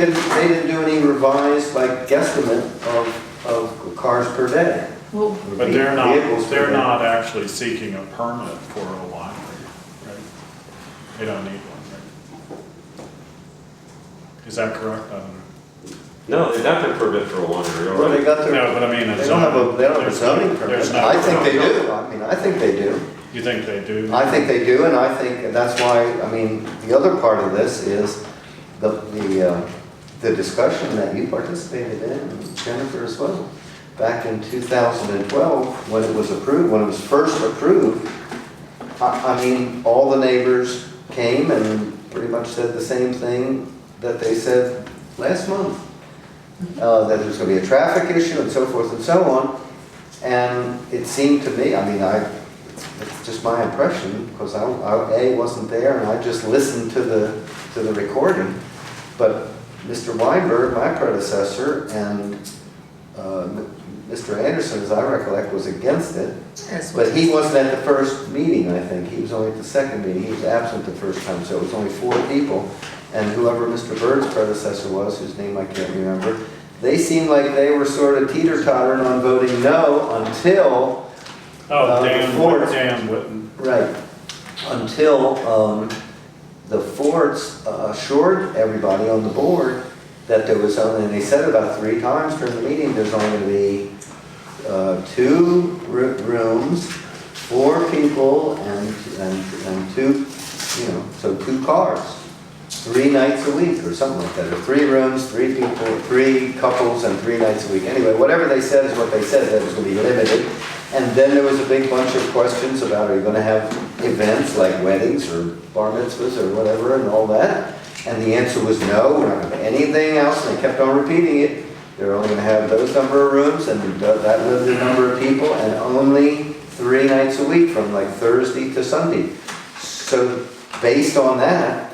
didn't do any revised like guesstimate of cars per day. Well, But Vehicles per they're day. not actually seeking a permit for a winery, right? They don't need one, right? Is that correct? I don't know. No, they got their permit for a winery Well, they already. got their, No, but I mean, they don't have a zoning there's permit. no- I think they do, I think they do. You think they do? I think they do, and I think that's why, I mean, the other part of this is the discussion that you participated in, and Jennifer as well, back in 2012, when it was approved, when it was first approved. I mean, all the neighbors came and pretty much said the same thing that they said last month. That there's gonna be a traffic issue and so forth and so on. And it seemed to me, I mean, it's just my impression, because I wasn't there and I just listened to the recording. But Mr. Weinberg, my predecessor, and Mr. Anderson, as I recollect, was against it. that's what But he wasn't at the first meeting, I think. He was only at the second meeting. He was absent the first time, so it was only 4 people. And whoever Mr. Bird's predecessor was, whose name I can't remember, they seemed like they were sort of teeter-tottering on voting no until, Oh, the Fords. Dan Witten. right, until the Fords assured everybody on the board that there was only, and they said about 3 times during the meeting, there's only going to be 2 rooms, 4 people, and 2, so 2 cars, 3 nights a week or something like that, or 3 rooms, 3 people, 3 couples, and 3 nights a week. Anyway, whatever they said is what they said, that it was going to be limited. And then there was a big bunch of questions about, are you going to have events like weddings or bar mitzvahs or whatever and all that? And the answer was no, we're not going to have anything else. And they kept on repeating it. They're only going to have those number of rooms and that limited number of people, and only 3 nights a week from like Thursday to Sunday. So based on that,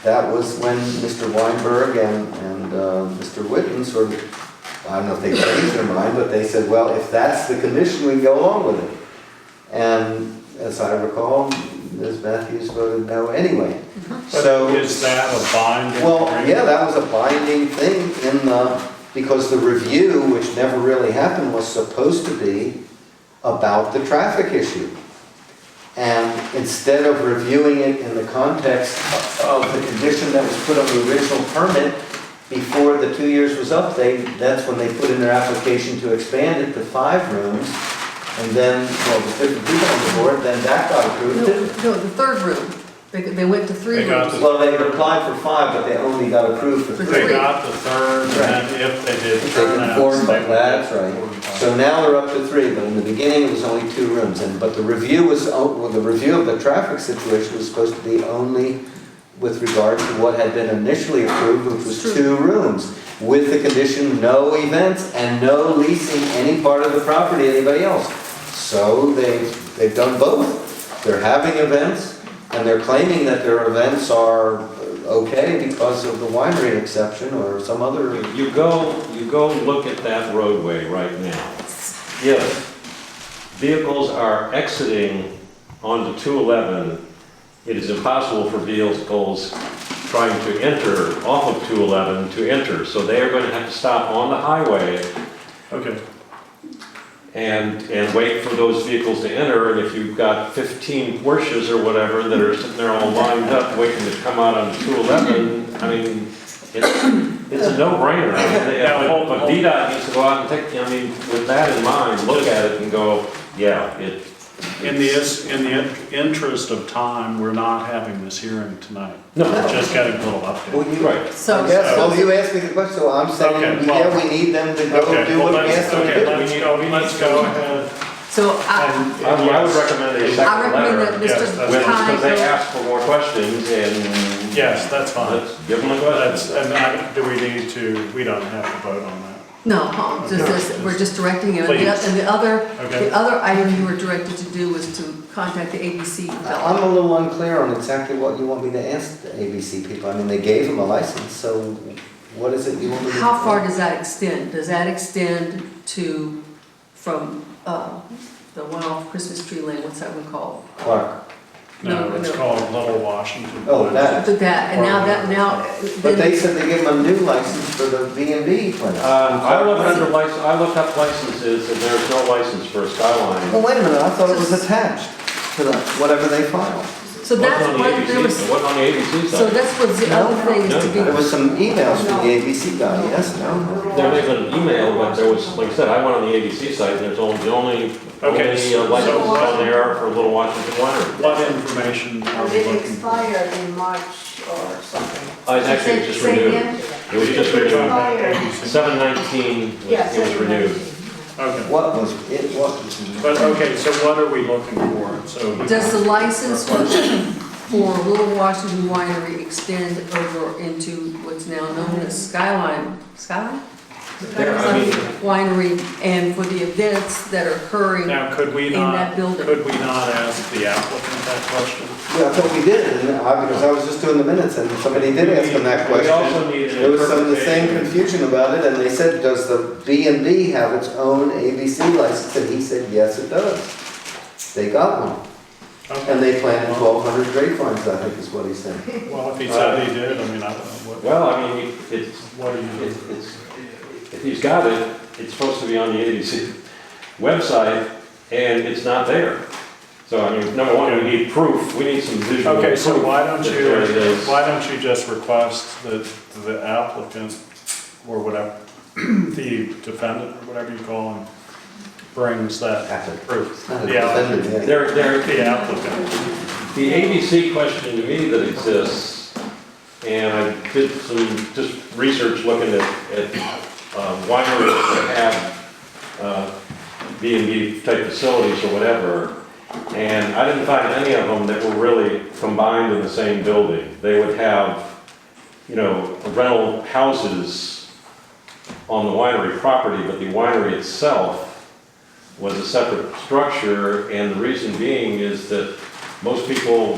that was when Mr. Weinberg and Mr. Witten sort of, I don't know if they changed their mind, but they said, well, if that's the condition, we can go along with it. And as I recall, Ms. Matthews voted no anyway. So Is that a binding? well, agreement? yeah, that was a binding thing because the review, which never really happened, was supposed to be about the traffic issue. And instead of reviewing it in the context of the condition that was put on the original permit before the 2 years was up, that's when they put in their application to expand it to 5 rooms. And then, well, the 50 people on the board, then that got approved too. No, the 3rd room. They went to 3 They got rooms. the- Well, they had applied for 5, but they only got approved for 3. They got the 3rd, and then if they did If they turnouts, conform, they would that's get right. 45. So now they're up to 3, but in the beginning it was only 2 rooms. But the review the review of the traffic situation was supposed to be only with regard to what had been initially approved, which was True. 2 rooms. with the condition, no events and no leasing any part of the property to anybody else. So they've done both. They're having events, and they're claiming that their events are okay because of the winery exception or some other. You go look at that roadway right now. If vehicles are exiting onto 211, it is impossible for vehicles trying to enter off of 211 to enter. So they are going to have to stop on the highway Okay, and wait for those vehicles to enter. And if you've got 15 Porsches or whatever that are sitting there all lined up waiting to come out on 211, I mean, it's a no-brainer. But VDOT needs to go out and take, I mean, with that in mind, look at it and go, yeah, in the interest of time, we're not having this hearing tonight. No. We're just getting a little update. Well, you, right. So, yes, well, you asked me the question, so I'm saying, Okay, well- yeah, we need them to go Okay, do well, what we asked them to do. let's go ahead. so I would recommend a I second recommend letter. that Yes, Mr. that's Because they Ty, asked for more questions and. Yes, that's fine. Let's give them a That's, question. and do we need to, we don't have to vote on that. no, we're just directing him. Please. And the Okay. other item you were directed to do was to contact the ABC I'm developer. a little unclear on exactly what you want me to ask the ABC people. I mean, they gave them a license, so what is it you want me to do? How far does that extend? Does that extend to, from, the one off Christmas Tree Lane, what's that one called? Clark. No, it's called Little Washington. Oh, that. To that, and now, But they then, said they gave them a new license for the B&B place. I looked up licenses and there's no license for a Skyline. Well, wait a minute, I thought it was attached to the, whatever they filed. so that's Wasn't on the what, there ABC, was, it wasn't on the ABC so side. that's what's the other thing is to No. There be, was some emails from the ABC guy, yes, no? There may have been an email, but there was, like I said, I went on the ABC site and there's the only Okay, so- licenses on there for Little Washington Winery. What information are we looking for? in March or something. It's actually just Say renewed. again? It was just We're talking renewed. about ABC. 7/19, Yeah, it was renewed. Okay, What was it, what was it? but, okay, so what are we looking for? So. does the license for Little Washington Winery extend over into what's now known as Skyline? There, I mean, Winery, and for the events that are occurring Now, could we in not, that building? could we not ask the applicant that question? Yeah, I thought we did, because I was just doing the minutes and somebody did ask them that We question. also need an There was some of the same interpretation. confusion about it, and they said, does the B&B have its own ABC license? And he said, yes, it does. They got one, Okay, and they planted 1,200 grapevines, I think is what he said. well, if he said he did, I mean, I don't know what, Well, I mean, it's, what do you? if he's got it, it's supposed to be on the ABC website, and it's not there. So, I mean, number one, we need proof, we need some visual Okay, so proof why don't that there it is. you just request that the applicant, or whatever, the defendant, or whatever you call him, brings that proof? It's not a The applicant. defendant, yeah. There, The applicant. the ABC question to me that exists, and I did some just research looking at wineries that have B&B type facilities or whatever, and I didn't find any of them that were really combined in the same building. They would have, you know, rental houses on the winery property, but the winery itself was a separate structure, and the reason being is that most people,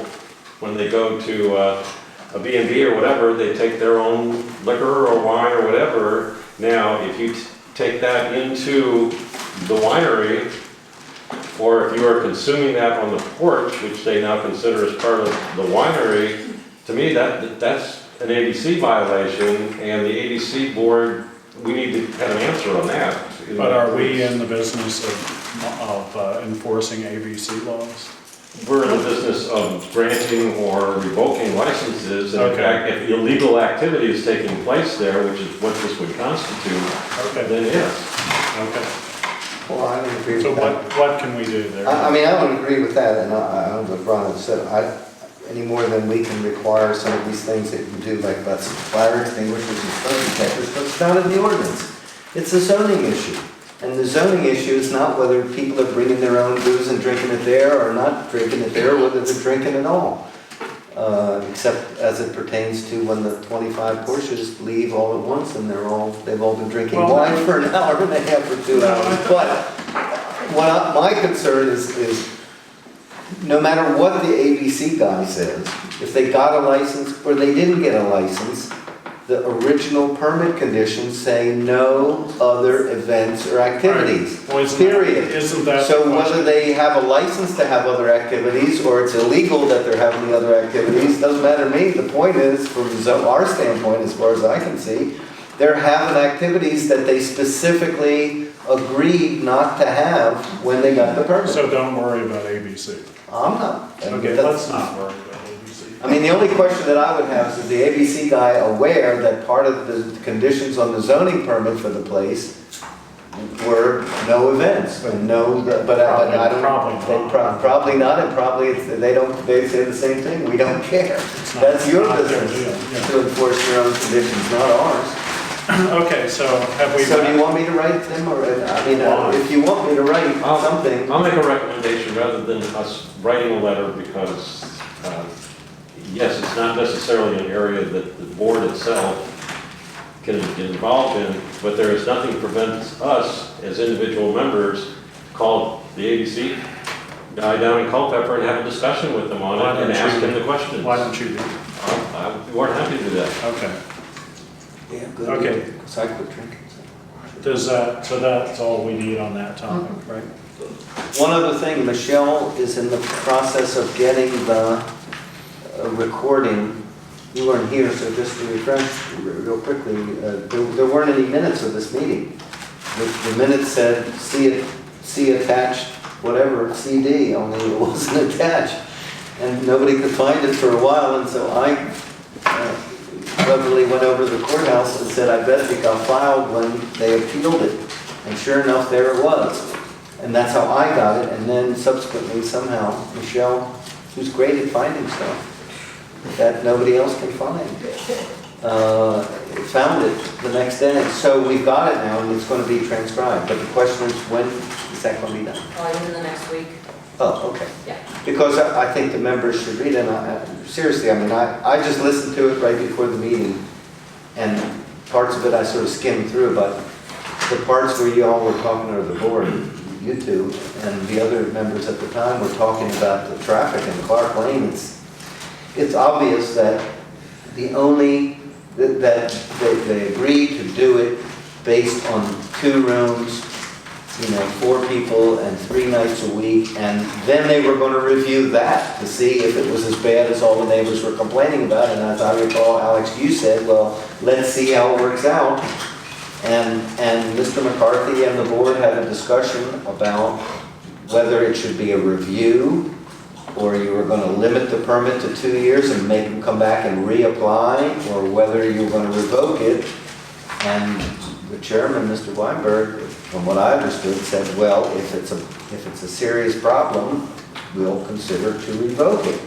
when they go to a B&B or whatever, they take their own liquor or wine or whatever. Now, if you take that into the winery, or if you are consuming that on the porch, which they now consider as part of the winery, to me, that's an ABC violation, and the ABC board, we need to have an answer on that. But are we in the business of enforcing ABC laws? We're in the business of granting or revoking licenses, and in Okay. fact, if illegal activity is taking place there, which is what this would constitute, Okay, then yes. okay. Well, I don't agree So with that. what can we do there? I mean, I don't agree with that, and I don't know what Ron has said, any more than we can require some of these things that you do, like about fire extinguishers and smoke detectors, but it's not in the ordinance. It's a zoning issue. And the zoning issue is not whether people are bringing their own booze and drinking it there or not drinking it there, or whether they're drinking at all. except as it pertains to when the 25 Porsches leave all at once and they've all been drinking Well, wine for an hour and a half or 2 hours. But my concern is no matter what the ABC guy says, if they got a license or they didn't get a license, the original permit conditions say no other events or activities, Well, isn't period. Isn't that the So question? whether they have a license to have other activities or it's illegal that they're having the other activities, doesn't matter to me. The point is, from our standpoint, as far as I can see, they're having activities that they specifically agreed not to have when they got the permit. So don't worry about ABC. I'm not. Okay, let's not worry about ABC. I mean, the only question that I would have is the ABC guy aware that part of the conditions on the zoning permit for the place were no events and no, but I don't. Probably not. Probably not, and probably they say the same thing, we don't care. It's not- That's your not their business deal, yeah. to enforce your own conditions, not ours. Okay, so have we? So do you want me to write them, or, I mean, if you want me to write something. I'll make a recommendation rather than us writing a letter because, yes, it's not necessarily an area that the board itself can get involved in, but there is nothing prevents us as individual members to call the ABC guy down in Culpeper and have a discussion with them on Why it and don't ask you- him the questions. Why don't you do that? I'd be more than happy to do that. Okay. Yeah, good. Okay. Because I quit drinking. Does that, so that's all we need on that topic, right? One other thing, Michelle is in the process of getting the recording. You weren't here, so just to refresh real quickly, there weren't any minutes of this meeting. The minutes said, see attached, whatever, CD, only it wasn't attached. And nobody could find it for a while, and so I cleverly went over to the courthouse and said, I bet it got filed when they appealed it. And sure enough, there it was. And that's how I got it, and then subsequently, somehow, Michelle, who's great at finding stuff that nobody else can find, found it the next day. So we've got it now, and it's going to be transcribed. But the question is, when is that going to be done? Probably within the next week. Oh, okay. Yeah. Because I think the members should read it. Seriously, I mean, I just listened to it right before the meeting, and parts of it I sort of skimmed through, but the parts where you all were talking, or the board, you two, and the other members at the time were talking about the traffic in Clark Lane, it's obvious that that they agreed to do it based on 2 rooms, 4 people and 3 nights a week, and then they were going to review that to see if it was as bad as all the neighbors were complaining about. And as I recall, Alex, you said, well, let's see how it works out. And Mr. McCarthy and the board had a discussion about whether it should be a review, or you were going to limit the permit to 2 years and make them come back and reapply, or whether you were going to revoke it. And the chairman, Mr. Weinberg, from what I understood, said, well, if it's a serious problem, we'll consider to revoke it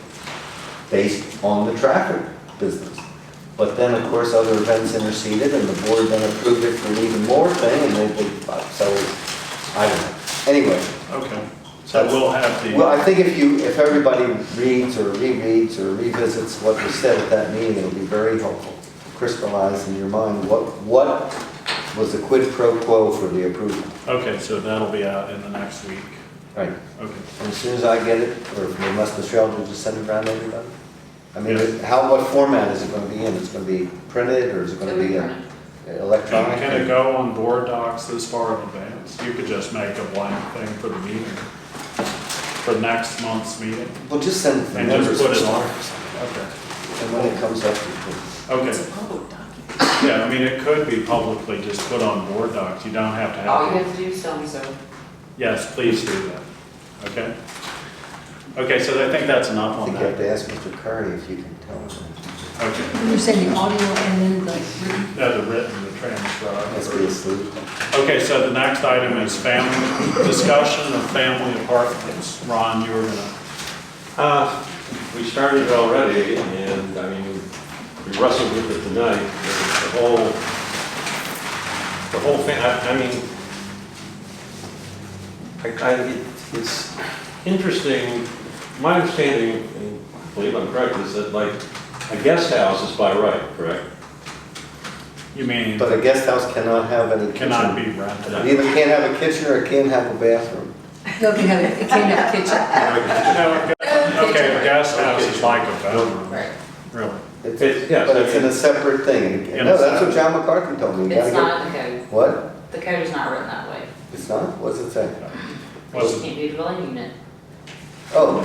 based on the traffic business. But then, of course, other events interceded, and the board then approved it for an even more thing, and so, I don't know. Anyway. Okay, so we'll have the. Well, I think if everybody reads or rereads or revisits what was said at that meeting, it'll be very helpful to crystallize in your mind what was the quid pro quo for the approval. Okay, so that'll be out in the next week. Right. Okay. And as soon as I get it, or unless Michelle will just send it around to everybody? I mean, Yeah. what format is it going to be in? It's going to be printed, or is it going to be electronic? Can it go on board docs this far in advance? You could just make a blank thing for the meeting, for next month's meeting, Well, just send it to the and members. just put it and on. stuff. Okay. And when it comes up, you Okay. It's a public document. Yeah, I mean, it could be publicly just put on board docs. You don't have to All you have. have to do is tell me so. Yes, please do that. Okay? Okay, so I think that's enough I on think you have that. to ask Mr. Curry if you can tell him. Okay. You're saying the audio and then the written? No, the written, the Must transcribed. be asleep. Okay, so the next item is discussion of family apartments. Ron, you were gonna. We started already, and I mean, we wrestled with it tonight. The whole thing, I mean, it's interesting. My understanding, and believe I'm correct, is that like, a guest house is by right, correct? You mean, But a guest house cannot have any kitchen. cannot be rented? It either can't have a kitchen or it can't have a bathroom. No, it can't have a kitchen. Okay, a guest house is like a bedroom, Right. really. Yes, But it's in a separate thing. In No, a that's what separate- John McCarthy told me. You It's gotta not in the code. get- What? The code is not written that way. It's not? What's it say? Was It it, can't be a dwelling unit. Oh,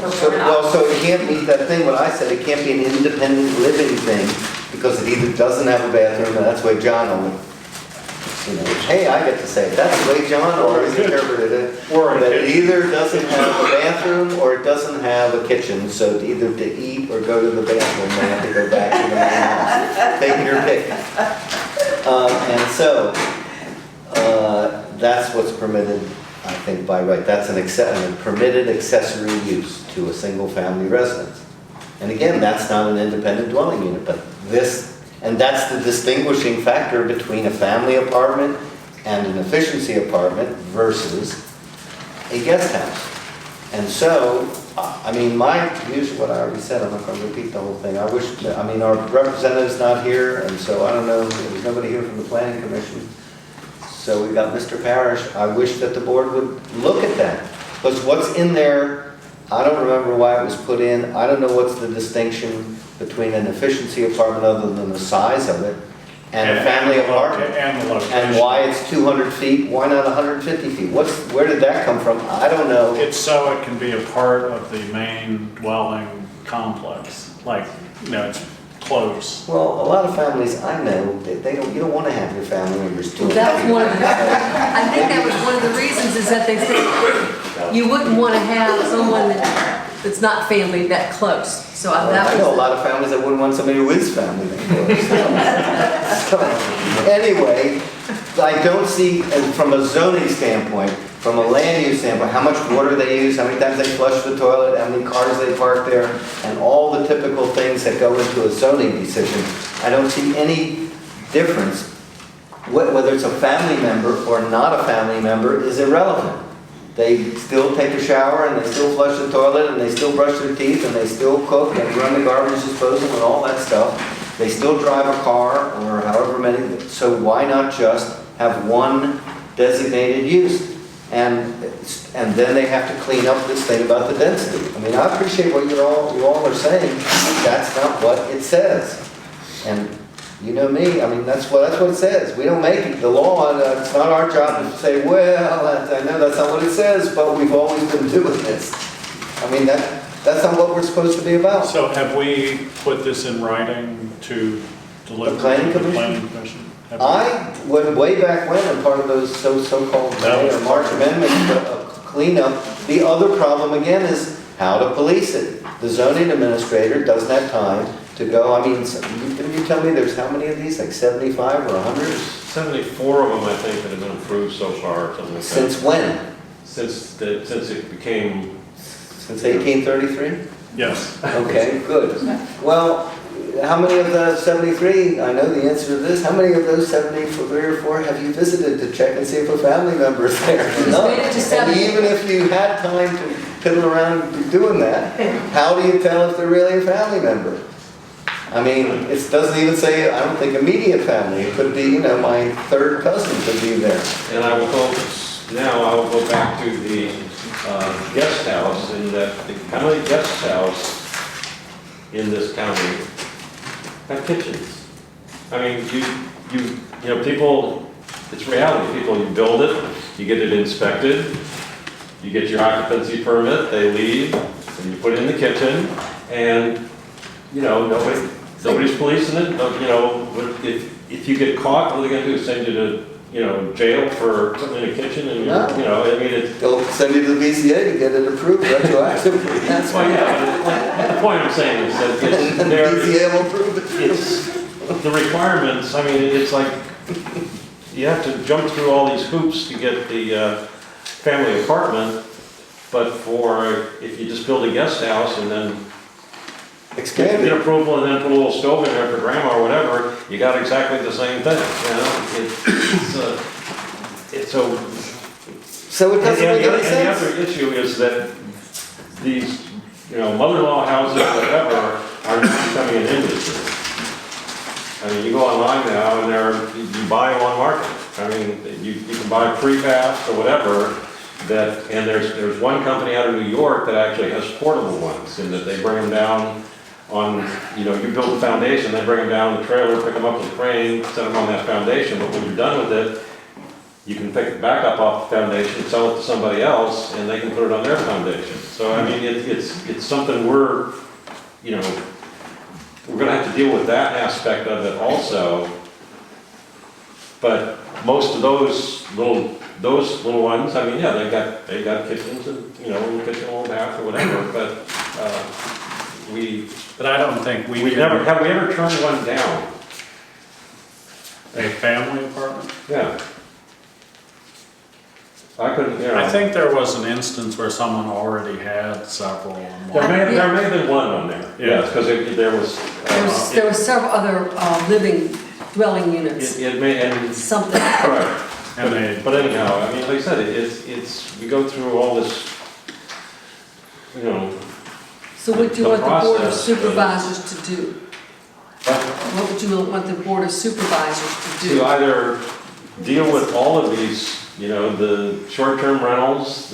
so it can't meet that thing, what I said, it can't be an independent living thing, because it either doesn't have a bathroom, and that's the way John always, you know, hey, I get to say it, that's the way John always interpreted it. or a That it kitchen? either doesn't have a bathroom, or it doesn't have a kitchen, so either to eat or go to the bathroom, they have to go back to the main house. Take your pick. And so, that's what's permitted, I think, by right. That's a permitted accessory use to a single-family residence. And again, that's not an independent dwelling unit, but and that's the distinguishing factor between a family apartment and an efficiency apartment versus a guest house. And so, I mean, my views are what I already said, I'm not going to repeat the whole thing. I mean, our representative's not here, and so I don't know, there's nobody here from the planning commission. So we've got Mr. Parrish. I wish that the board would look at that. Because what's in there, I don't remember why it was put in. I don't know what's the distinction between an efficiency apartment other than the size of it and a family apartment. And the location. And why it's 200 feet, why not 150 feet? Where did that come from? I don't know. It's so it can be a part of the main dwelling complex, like, you know, it's close. Well, a lot of families I know, you don't want to have your family members doing That was one of the, I think that was one of the reasons is that they said you wouldn't want to have someone that's not family that close. So that I know a was, lot of families that wouldn't want somebody who is family members. So, anyway, I don't see, and from a zoning standpoint, from a land use standpoint, how much water they use, how many times they flush the toilet, how many cars they park there, and all the typical things that go into a zoning decision. I don't see any difference. Whether it's a family member or not a family member is irrelevant. They still take a shower, and they still flush the toilet, and they still brush their teeth, and they still cook and run the garbage disposal and all that stuff. They still drive a car, or however many, so why not just have one designated use? And then they have to clean up this thing about the density. I mean, I appreciate what you all are saying, that's not what it says. And you know me, I mean, that's what it says. We don't make it the law, it's not our job to say, well, I know that's not what it says, but we've always been doing this. I mean, that's not what we're supposed to be about. So have we put this in writing to deliver The planning to the commission? planning commission? Have we? I went way back when, and part of those so-called That was May or March amendments to clean up. The other problem again is how to police it. The zoning administrator doesn't have time to go, I mean, didn't you tell me there's how many of these, like 75 or 100? 74 of them, I think, that have been approved so far, something like that. Since when? Since it became, Since 1833? Yes. Okay, good. Well, how many of the 73, I know the answer to this, how many of those 73 or 4 have you visited to check and see if a family member is there? None. made it to And 70. even if you had time to piddle around doing that, how do you tell if they're really a family member? I mean, it doesn't even say, I don't think immediate family, it could be, you know, my third cousin could be there. and I will go back to the guest house, in that the county guest house in this county have kitchens. I mean, you know, people, it's reality, people, you build it, you get it inspected, you get your occupancy permit, they leave, and you put it in the kitchen, and, you know, nobody's policing it, you know, if you get caught, what are they gonna do, send you to, you know, jail for something in the kitchen, and, No. you know, I mean, it's, They'll send you to the BCA to get it approved retroactively. That's well, why. yeah, the point I'm saying is that it's, And the there, BCA will approve it. it's, the requirements, I mean, it's like, you have to jump through all these hoops to get the family apartment, but if you just build a guest house and then Expand get it. approval and then put a little stove in there for grandma or whatever, you got exactly the same thing, you know? It's so. So it doesn't make any And the sense. other issue is that these mother-in-law houses, whatever, are becoming an industry. I mean, you go online now and you buy them on market. I mean, you can buy prefabs or whatever and there's one company out of New York that actually has portable ones, in that they bring them down on, you build the foundation, they bring them down the trailer, pick them up with a crane, set them on that foundation, but when you're done with it, you can pick it back up off the foundation, sell it to somebody else, and they can put it on their foundation. So, I mean, it's something we're gonna have to deal with that aspect of it also. But most of those little ones, I mean, yeah, they got kitchens and, little kitchen, little bath or whatever, but, But I don't think have we ever turned one down? A family apartment? Yeah. I couldn't, I think there was an instance where someone already had several on There one. may have been one on there, Yeah. yes, because there was. There were several other living dwelling units, It may, and, something. correct. And they, But anyhow, I mean, like I said, we go through all this, So what do you want the Board of process, Supervisors to do? What would you want the Board of Supervisors to to do? either deal with all of these, the short-term rentals,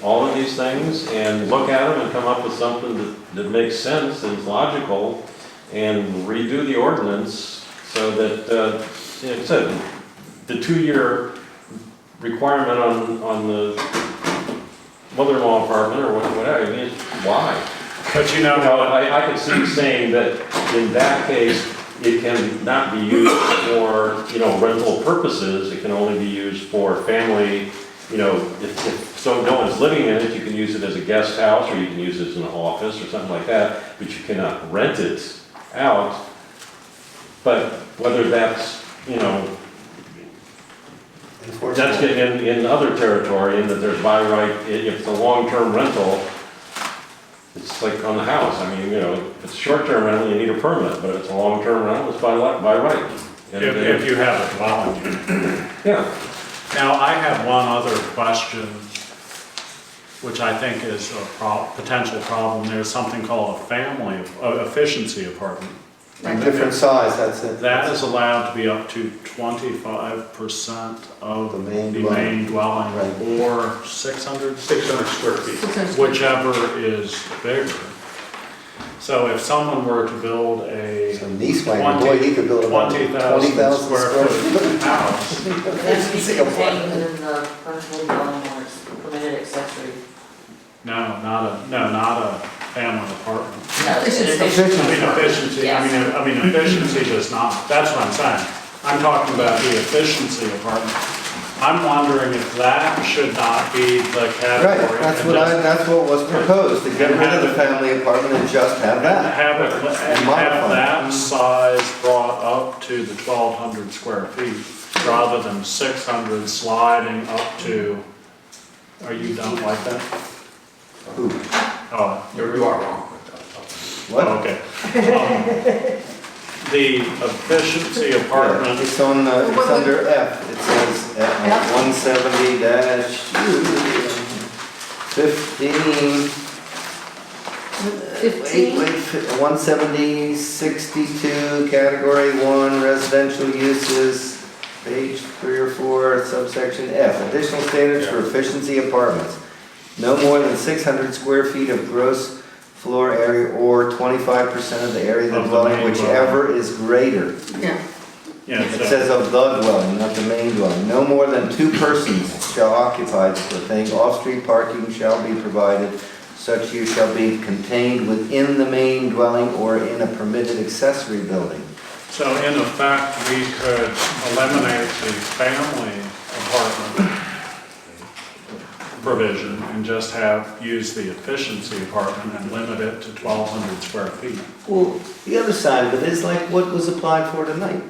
all of these things, and look at them and come up with something that makes sense and is logical, and redo the ordinance so that, like I said, the 2-year requirement on the mother-in-law apartment or whatever, I mean, why? but I could see saying that in that case, it can not be used for, rental purposes, it can only be used for family, if no one's living in it, you can use it as a guest house, or you can use it as an office or something like that, but you cannot rent it out. But whether that's, that's getting in other territory, in that there's by right, if it's a long-term rental, it's like on the house. I mean, if it's a short-term rental, you need a permit, but if it's a long-term rental, it's by right. And if you have a dwelling unit. Yeah. Now, I have one other question, which I think is a potential problem. There's something called a family efficiency apartment. Different size, that's it. That is allowed to be up to 25% of The the main main dwelling. dwelling, or 600 square feet. whichever is bigger. So if someone were to build a So Nieswanger, boy, he could build about 20,000 20,000 square foot house, It has to be contained within the principal dwelling or its permitted accessory. no, not a family apartment. No, it's an Efficiency. addition. I mean, efficiency, I mean, efficiency does not, that's what I'm saying. I'm talking about the efficiency apartment. I'm wondering if that should not be the category. Right, that's what was proposed, to get rid of the family apartment and just have that. Have it, and Modify. have that size brought up to the 1,200 square feet, rather than 600 sliding up to, you don't like that? Who? Oh, You are wrong. What? okay. The efficiency apartment, It's on, it's under F, it says 170-15. 15? 170, 62, category 1, residential uses, page 3 or 4, subsection F. Additional standards for efficiency apartments. No more than 600 square feet of gross floor area or 25% of the area of the Of the dwelling, main whichever is greater. Yeah. yeah, It so- says of the dwelling, not the main dwelling. No more than 2 persons shall occupy the thing. Off-street parking shall be provided. Such use shall be contained within the main dwelling or in a permitted accessory building. So in effect, we could eliminate the family apartment provision and just use the efficiency apartment and limit it to 1,200 square feet. Well, the other side of it is like what was applied for tonight.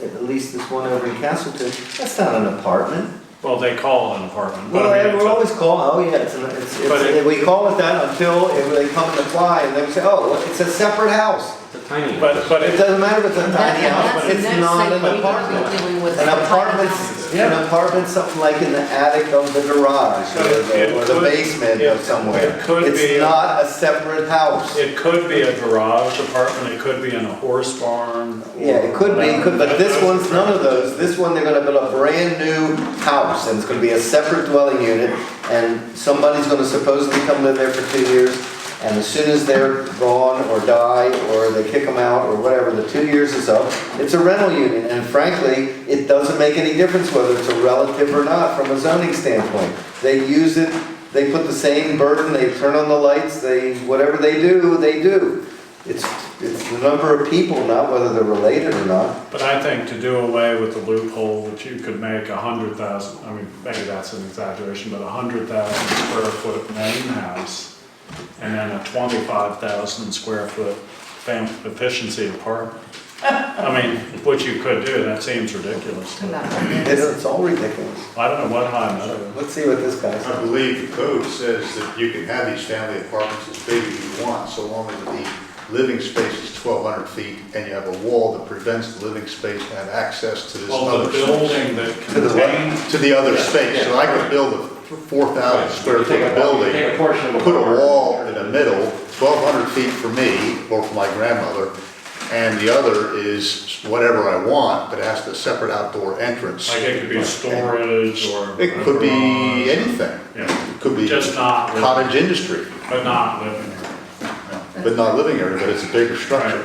At least this one over in Castleton, that's not an apartment. Well, they call it an apartment, but Well, I mean, we're always calling, oh yeah, we call it that until they come and apply and they say, oh, well, it's a separate house. It's a tiny. but It doesn't matter if it's a tiny And house, that's but the it's next not thing an we gotta be apartment. dealing with. An the tiny apartment's houses. an apartment, something like in the attic of the garage or the basement of somewhere. It could be. It's not a separate house. It could be a garage apartment, it could be in a horse barn. Yeah, it could be, but this one's none of those. This one, they're gonna build a brand new house, and it's gonna be a separate dwelling unit, and somebody's gonna supposedly come live there for 2 years, and as soon as they're gone or die, or they kick them out, or whatever, the 2 years is up, it's a rental unit, and frankly, it doesn't make any difference whether it's a relative or not from a zoning standpoint. They use it, they put the same burden, they turn on the lights, whatever they do, they do. It's the number of people, not whether they're related or not. But I think to do away with the loophole that you could make 100,000, I mean, maybe that's an exaggeration, but 100,000 square foot main house, and then a 25,000 square foot efficiency apartment. I mean, what you could do, that seems ridiculous. It's all ridiculous. I don't know what High Meadow. Let's see what this guy I says. believe the code says that you can have these family apartments as big as you want, so long as the living space is 1,200 feet, and you have a wall that prevents the living space to have access to this Well, other the space. building that To the what? contains. To the other space, so I could build a 4,000 square foot building, Take a portion of the put a barn. wall in the middle, 1,200 feet for me, or for my grandmother, and the other is whatever I want, but it has a separate outdoor entrance. Like it could be storage or. It could be anything. Yeah, It could be just not, cottage industry, but not living here. but not living area, but it's a bigger structure.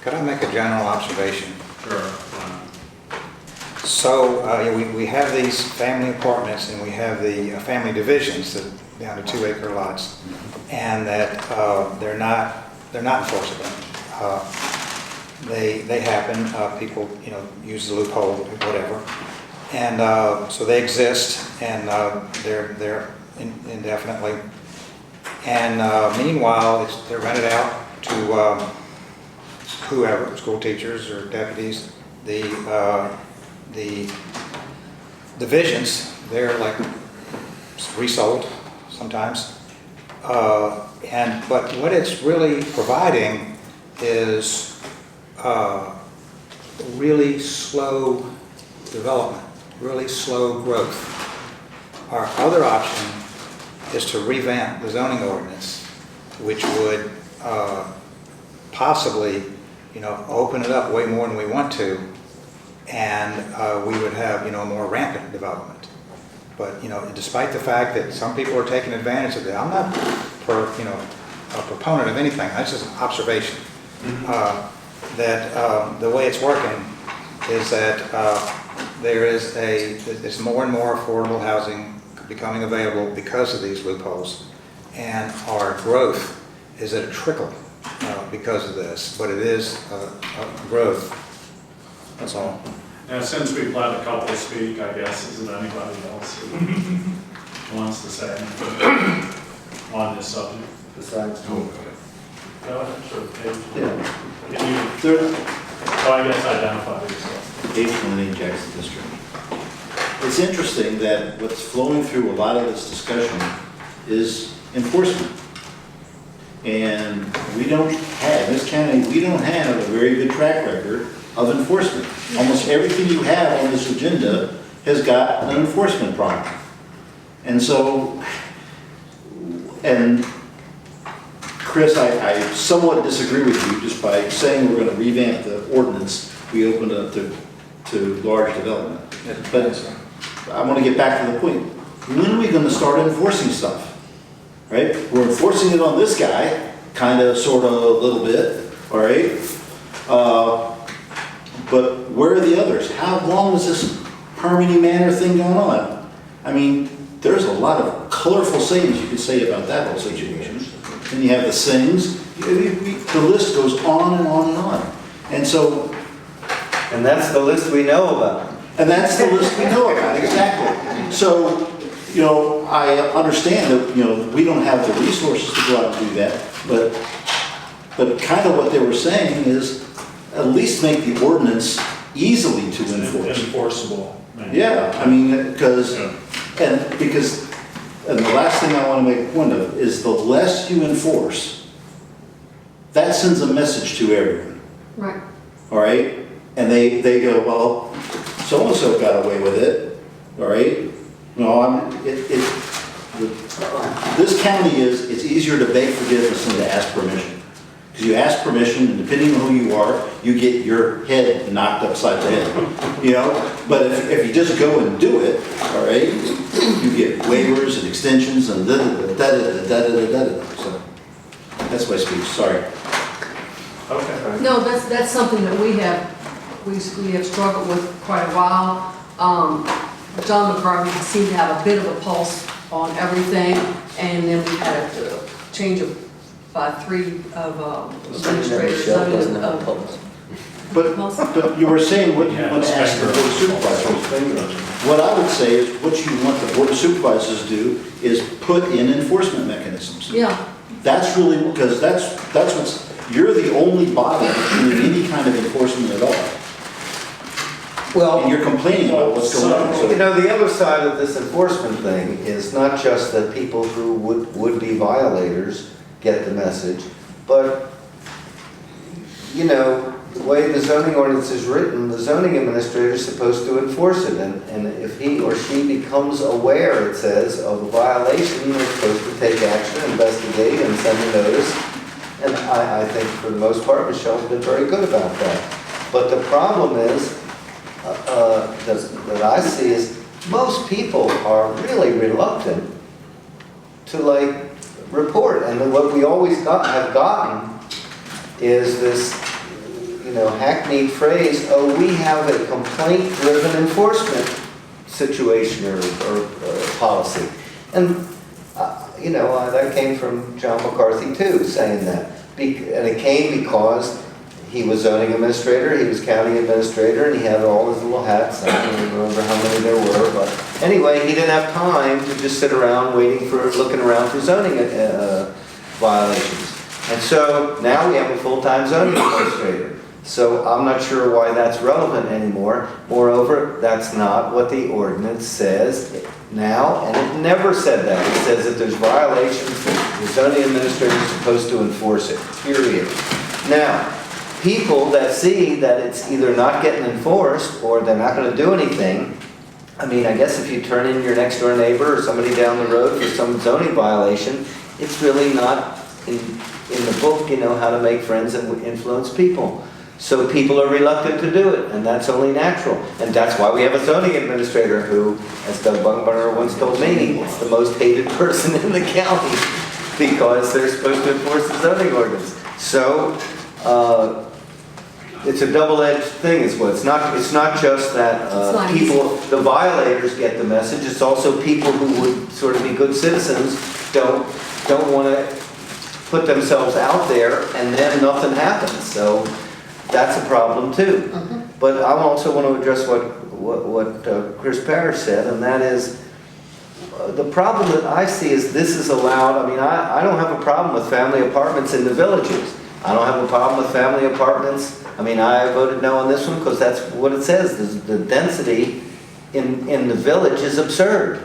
Could I make a general observation? Sure. why not? So, we have these family apartments and we have the family divisions that down to 2 acre lots, and that they're not enforceable. They happen, people, use the loophole, whatever. And so they exist, and they're indefinitely. And meanwhile, they're rented out to whoever, school teachers or deputies. The divisions, they're like resold sometimes. But what it's really providing is really slow development, really slow growth. Our other option is to revamp the zoning ordinance, which would possibly, open it up way more than we want to, and we would have, more rampant development. But, despite the fact that some people are taking advantage of that, I'm not, a proponent of anything. That's just an observation. That the way it's working is that there's more and more affordable housing becoming available because of these loopholes, and our growth is at a trickle because of this, but it is a growth. That's all. Now, since we've let a couple speak, I guess, isn't anybody else who wants to say anything on this subject? Besides, Go ahead, sure, Paige. yeah. Can you, I guess identify yourself. Dave from the Jackson District. It's interesting that what's flowing through a lot of this discussion is enforcement. And we don't have, in this county, we don't have a very good track record of enforcement. Almost everything you have on this agenda has got an enforcement problem. And so, and Chris, I somewhat disagree with you just by saying we're going to revamp the ordinance. We opened it up to large development. But I want to get back to the point. When are we going to start enforcing stuff? Right? We're enforcing it on this guy, kind of, sort of, a little bit, all right? But where are the others? How long is this Harmony Manor thing going on? I mean, there's a lot of colorful sayings you could say about that whole situation. And you have the Sings. The list goes on and on and on. And so... And that's the list we know about. And that's the list we know about, exactly. So, I understand that, we don't have the resources to go out and do that, but kind of what they were saying is at least make the ordinance easily to enforce. Enforceable. Man. Yeah, I mean, because and the last thing I want to make a point of is the less you enforce, that sends a message to everyone. Right. All right? And they go, well, so-and-so got away with it, all right? No, this county it's easier to beg forgiveness than to ask permission. Because you ask permission, and depending on who you are, you get your head knocked upside the head, you know? But if you just go and do it, all right, you get waivers and extensions and da-da-da-da-da-da-da-da. So that's my speech, sorry. Okay. No, that's something that we have struggled with quite a while. John McCarthy seemed to have a bit of a pulse on everything, and then we had a change by 3 administrators. But you were saying what you want to ask the board of supervisors. What I would say is what you want the board of supervisors to do is put in enforcement mechanisms. Yeah. That's really, because that's you're the only body doing any kind of enforcement at all. Well, And you're complaining about what's going on. you So know, the other side of this enforcement thing is not just that people who would be violators get the message, but, you know, the way the zoning ordinance is written, the zoning administrator is supposed to enforce it, and if he or she becomes aware, it says, of a violation, they're supposed to take action, investigate, and send a notice. And I think for the most part, Michelle's been very good about that. But the problem is, that I see is, most people are really reluctant to like report. And then what we always have gotten is this, you know, hackneyed phrase, oh, we have a complaint-driven enforcement situation or policy. And, you know, that came from John McCarthy too, saying that. And it came because he was zoning administrator, he was county administrator, and he had all his little hats. I don't remember how many there were, but anyway, he didn't have time to just sit around looking around for zoning violations. And so now we have a full-time zoning administrator. So I'm not sure why that's relevant anymore. Moreover, that's not what the ordinance says now, and it never said that. It says that there's violations, the zoning administrator is supposed to enforce it, period. Now, people that see that it's either not getting enforced or they're not going to do anything, I mean, I guess if you turn in your next door neighbor or somebody down the road for some zoning violation, it's really not in the book, you know, how to make friends and influence people. So people are reluctant to do it, and that's only natural. And that's why we have a zoning administrator who, as Doug Bungbarner once told me, is the most hated person in the county because they're supposed to enforce the zoning ordinance. So, it's a double-edged thing is what it's not just that people, the violators get the message, it's also people who would sort of be good citizens don't want to put themselves out there and then nothing happens. So that's a problem too. But I also want to address what Chris Parrish said, and that is the problem that I see is this is allowed. I mean, I don't have a problem with family apartments in the villages. I don't have a problem with family apartments. I mean, I voted no on this one because that's what it says. The density in the village is absurd.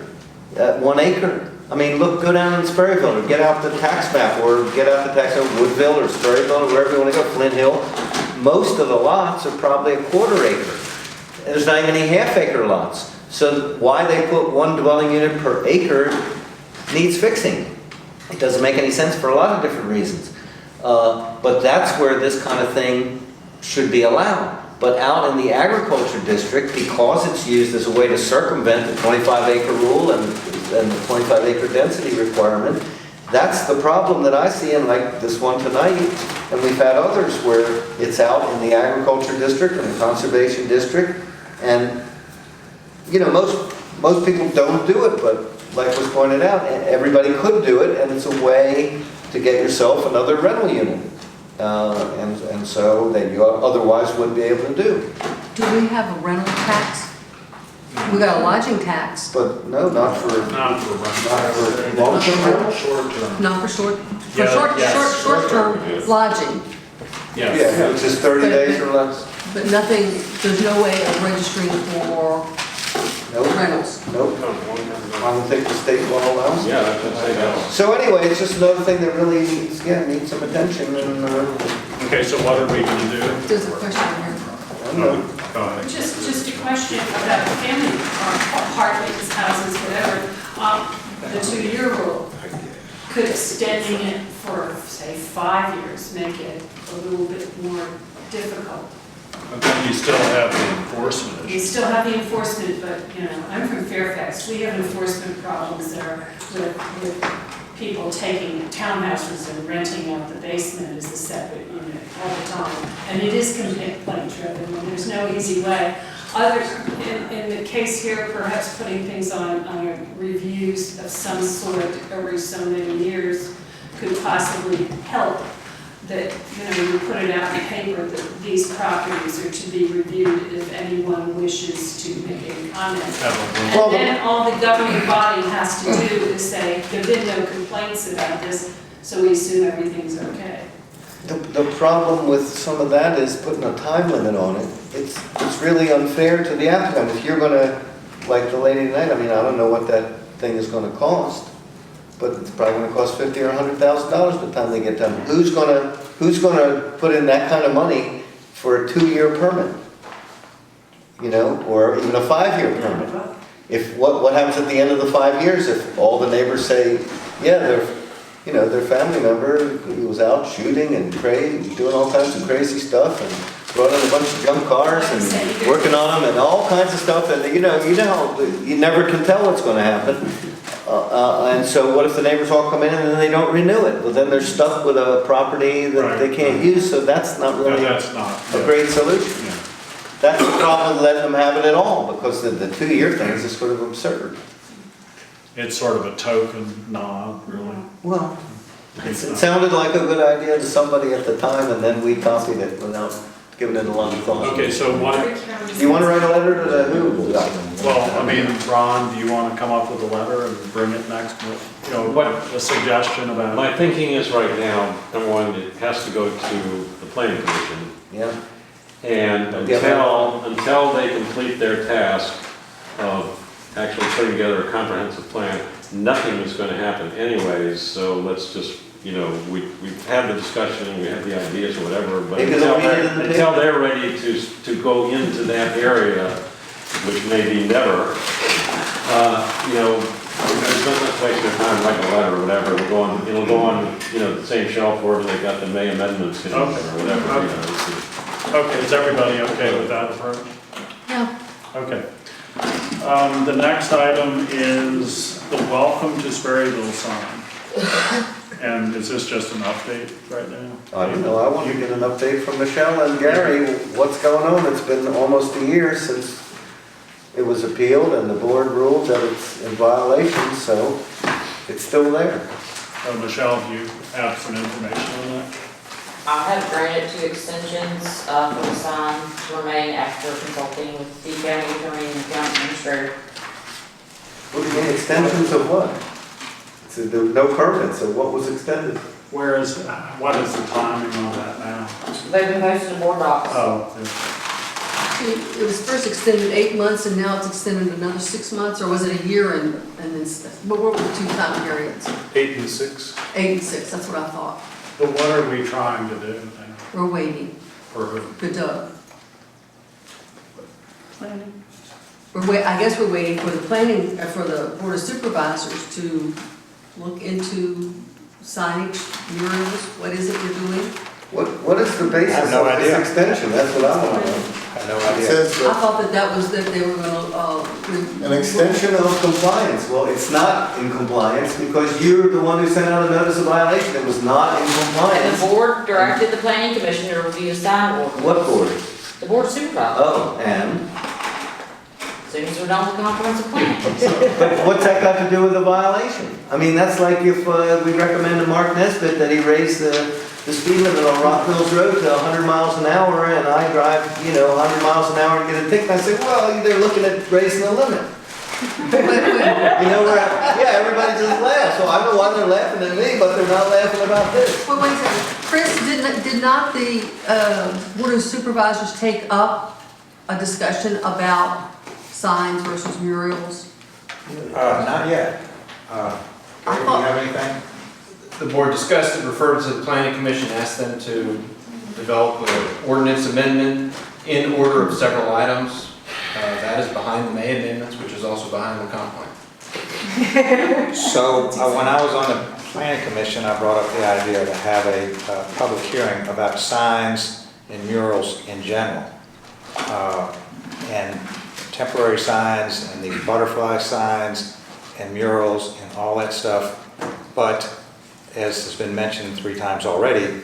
1 acre. I mean, go down in Sperryville or get out the tax map or get out the tax map, Woodville or Sperryville or wherever you want to go, Flint Hill. Most of the lots are probably a 1/4 acre. And there's not even any half-acre lots. So why they put 1 dwelling unit per acre needs fixing. It doesn't make any sense for a lot of different reasons. But that's where this kind of thing should be allowed. But out in the agriculture district, because it's used as a way to circumvent the 25-acre rule and the 25-acre density requirement, that's the problem that I see in like this one tonight. And we've had others where it's out in the agriculture district and the conservation district. And, you know, most people don't do it, but like was pointed out, everybody could do it, and it's a way to get yourself another rental unit. And so that you otherwise wouldn't be able to do. Do we have a rental tax? We got a lodging tax. But no, not for long-term rental. Short term. Not for short Short-term, term lodging, Yes. Yeah, it's just 30 days or less. but nothing, there's no way of registering for rentals. Nope. I don't think the state will allow us. Yeah, that's what I say. So anyway, it's just another thing that really needs some attention and, Okay, so what are we going to do? There's a question here. I don't know. Go ahead. Just a question about the family apartments, houses, whatever. The 2-year rule, could extending it for, say, 5 years make it a little bit more difficult? But then you still have the enforcement You issue. still have the enforcement, but, you know, I'm from Fairfax, we have enforcement problems there with people taking townhouses and renting out the basement as a separate unit all the time. And it is complaint driven, and there's no easy way. Other, in the case here, perhaps putting things on reviews of some sort every so many years could possibly help. That, you know, you put it out in the paper that these properties are to be reviewed if anyone wishes to make any comment. And then all the governing body has to do is say, there've been no complaints about this, so we assume everything's okay. The problem with some of that is putting a time limit on it. It's really unfair to the applicant. If you're gonna, like the lady tonight, I mean, I don't know what that thing is gonna cost, but it's probably gonna cost $50,000 or $100,000 by the time they get done. Who's gonna put in that kind of money for a 2-year permit? You know, or even a 5-year permit? If, what happens at the end of the 5 years if all the neighbors say, yeah, their family member who was out shooting and crazy, doing all kinds of crazy stuff and brought in a bunch of junk cars and working on them and all kinds of stuff, and you never can tell what's gonna happen. And so what if the neighbors all come in and then they don't renew it? Well, then they're stuck with a property that they can't use, so that's not really a great solution. Yeah. That's the problem with letting them have it at all, because the 2-year thing is just sort of absurd. It's sort of a token nod, really. Well, it sounded like a good idea to somebody at the time, and then we copied it without giving it a lot of thought. Okay, so what, Do you want to write a letter to the who? well, I mean, Ron, do you want to come up with a letter and bring it next, you know, what, a suggestion about? My thinking is right now, number one, it has to go to the planning commission. Yeah. And until they complete their task of actually putting together a comprehensive plan, nothing is going to happen anyways, so let's just, you know, we've had the discussion, we have the ideas or whatever, but until they're ready to go into that area, which may be never, you know, there's no much waste of time writing a letter or whatever, it'll go on, you know, the same shelf where they got the May amendments in or whatever, you know. Okay, is everybody okay with that approach? Yeah. Okay. The next item is the welcome to Sperryville sign. And is this just an update right now? I don't know, I want to get an update from Michelle and Gary, what's going on? It's been almost a year since it was appealed and the board ruled that it's in violation, so it's still there. Michelle, do you have some information on that? I have granted 2 extensions for the sign to remain after consulting with the county attorney and the county administrator. What do you mean, extensions of what? So there was no permit, so what was extended? What is the timing on that now? They've been posted in board docs. Oh, It was first extended 8 months and now it's extended another 6 months, or was it a year and then, what were the 2 time periods? 8 and 6. 8 and 6, that's what I thought. but what are we trying to do then? We're waiting For who? for Doug. Planning. I guess we're waiting for the planning, for the board of supervisors to look into signage, murals, what is it we're doing? What is the basis I have no of this idea. extension? That's what I want to know. I have no It idea. says I thought that was that they were gonna, an extension of compliance. Well, it's not in compliance because you're the one who sent out a notice of violation. It was not in And the compliance. board directed the planning commission to review the sign ordinance. What board? The board of supervisors, Oh, and? as soon as we're done with the comprehensive plan. But what's that got to do with the violation? I mean, that's like if we recommend to Mark Nesbitt that he raise the speed limit on Rock Mills Road to 100 miles an hour, and I drive, 100 miles an hour and get a ticket, and I say, well, they're looking at raising the limit. Everybody just laughs. So I don't know why they're laughing at me, but they're not laughing about this. well, wait a second. Chris, did not the board of supervisors take up a discussion about signs versus murals? Not yet. Gary, do you have anything? The board discussed it, referred to the planning commission, asked them to develop an ordinance amendment in order of several items. That is behind the May amendments, which is also behind the comp plan. So when I was on the planning commission, I brought up the idea to have a public hearing about signs and murals in general. And temporary signs and these butterfly signs and murals and all that stuff. But as has been mentioned 3 times already,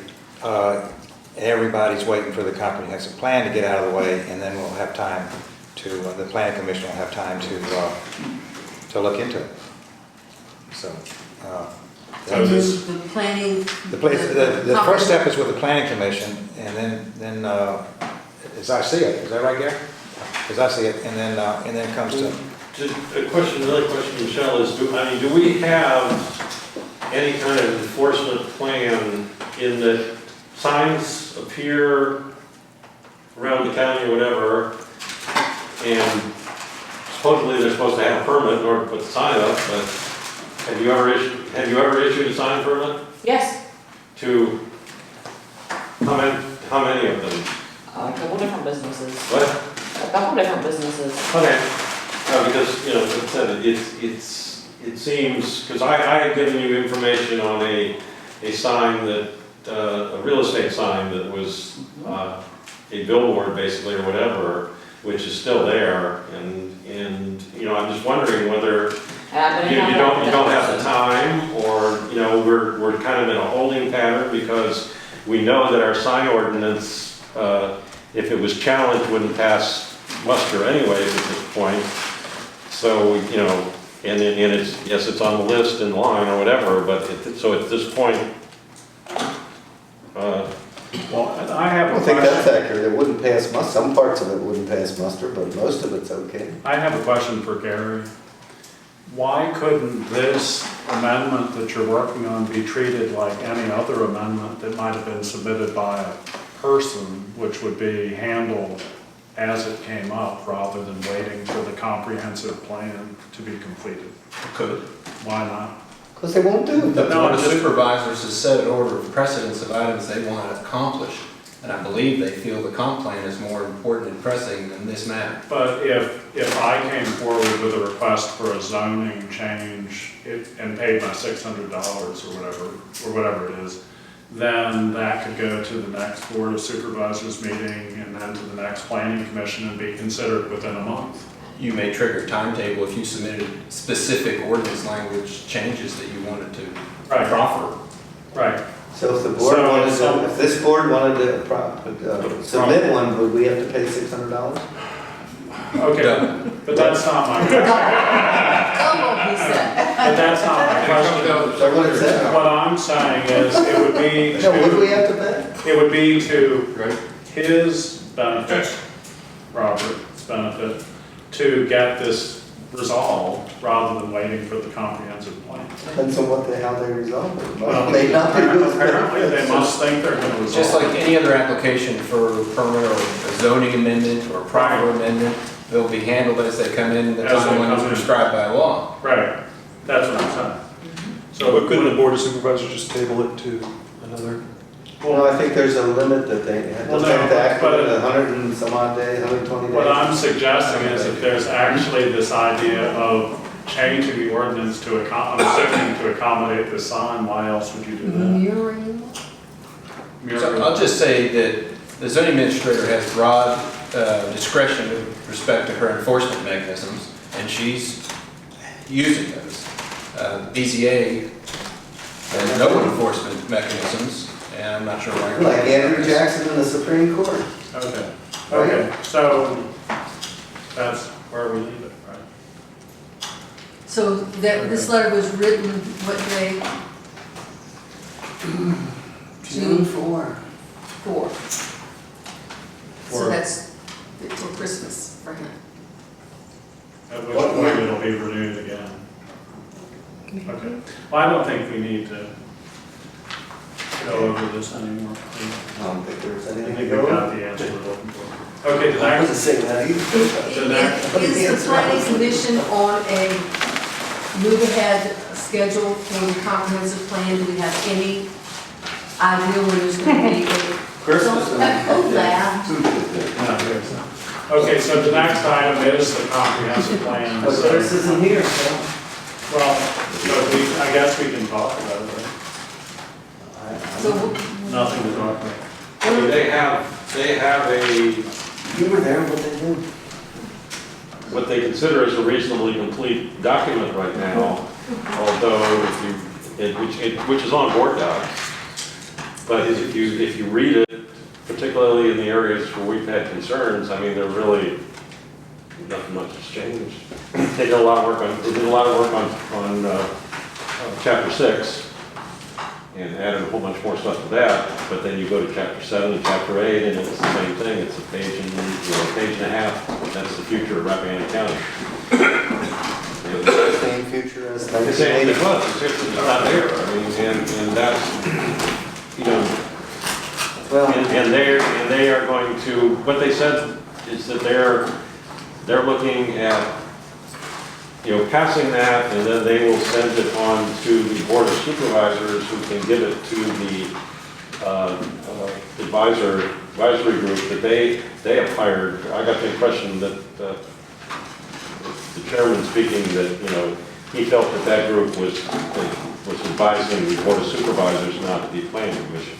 everybody's waiting for the comprehensive plan to get out of the way, and then we'll have time to, the planning commission will have time to look into it. So, And the planning. the first step is with the planning commission, and then as I see it, is that right, Gary? As I see it, and then comes to. Just another question, Michelle, is do we have any kind of enforcement plan in that signs appear around the county or whatever, and supposedly they're supposed to have a permit in order to put the sign up, but have you ever issued a sign permit? Yes, To, how many of them? a couple different businesses, What? a couple different businesses. Okay. Because, like I said, it seems, because I had given you information on a sign that, a real estate sign that was a billboard basically or whatever, which is still there, and I'm just wondering whether you don't have the time, or, we're kind of in a holding pattern because we know that our sign ordinance, if it was challenged, wouldn't pass muster anyways at this point. So, and it's, yes, it's on the list in line or whatever, but so at this point, Well, I have a I think that's question. accurate. It wouldn't pass muster. Some parts of it wouldn't pass muster, but most of it's okay. I have a question for Gary. Why couldn't this amendment that you're working on be treated like any other amendment that might have been submitted by a person, which would be handled as it came up, rather than waiting for the comprehensive plan to be completed? Could. Why not? Because they won't do it. The No, Board of just- Supervisors has set an order of precedence of items they want to accomplish, and I believe they feel the comp plan is more important and pressing than this matter. But if I came forward with a request for a zoning change and paid my $600 or whatever it is, then that could go to the next Board of Supervisors meeting and then to the next Planning Commission and be considered within a month. You may trigger a timetable if you submitted specific ordinance language changes that you wanted to Right. proffer. Right. So if the board So- wanted so- to, if this board wanted to submit one, would we have to pay $600? Okay, but that's not my question. Double, he said. But that's not my question. Is that what it said? What I'm saying is, it would be No, would we to, have to pay? it would be to his benefit, Robert's benefit, to get this resolved rather than waiting for the comprehensive plan. Depends on how they resolve it. Well, May not be good. apparently they must think they're gonna resolve it. Just like any other application for a permit or a zoning amendment or a proper amendment, they'll be handled as they come in, the As they timeline come is in. prescribed by law. Right, that's what I'm saying. But couldn't the Board of Supervisors just table it to another? Well, I think there's a limit that they have Well, to no, take to act but- within 100 and some odd days, 120 days. What I'm suggesting is if there's actually this idea of changing the ordinance to accommodate the sign, why else would you do that? Mirroring. So I'll just say that the zoning administrator has broad discretion with respect to her enforcement mechanisms, and she's using those. BZA has no enforcement mechanisms, and I'm not sure why. Like Andrew Jackson in the Supreme Court. Okay, so that's where we leave it, right? So that, this letter was written what day? June 4. So that's for Christmas for him. At which point it'll be renewed again. Okay, well, I don't think we need to go over this anymore. I don't think there's I anything think to we go got over. the answer we're looking for. Okay, the I next, wasn't saying that either. the next, Is the planning commission on a move ahead schedule for the comprehensive plan? Do we have any idea when there's going to be a? Christmas. Oh, laugh. no, here's that. Okay, so the next item is the comprehensive plan. But Chris isn't here, so. Well, but I guess we can talk about it, right? So, Nothing to talk about. I mean, they have You were there, what they do? what they consider as a reasonably complete document right now, although which is on board docs. But if you read it, particularly in the areas where we've had concerns, I mean, nothing much has changed. They did a lot of work on chapter 6 and added a whole bunch more stuff to that. But then you go to chapter 7 and chapter 8, and it's the same thing. It's a page and a half. That's the future of Rappahannock County. Same future as Like I say, it 1980. was, it's not there. I mean, and that's, you know, Well, and they are going to, what they said is that they're looking at, passing that, and then they will send it on to the Board of Supervisors, who can give it to the advisory group that they have hired. I got the impression that the chairman speaking that, he felt that group was advising the Board of Supervisors, not the Planning Commission.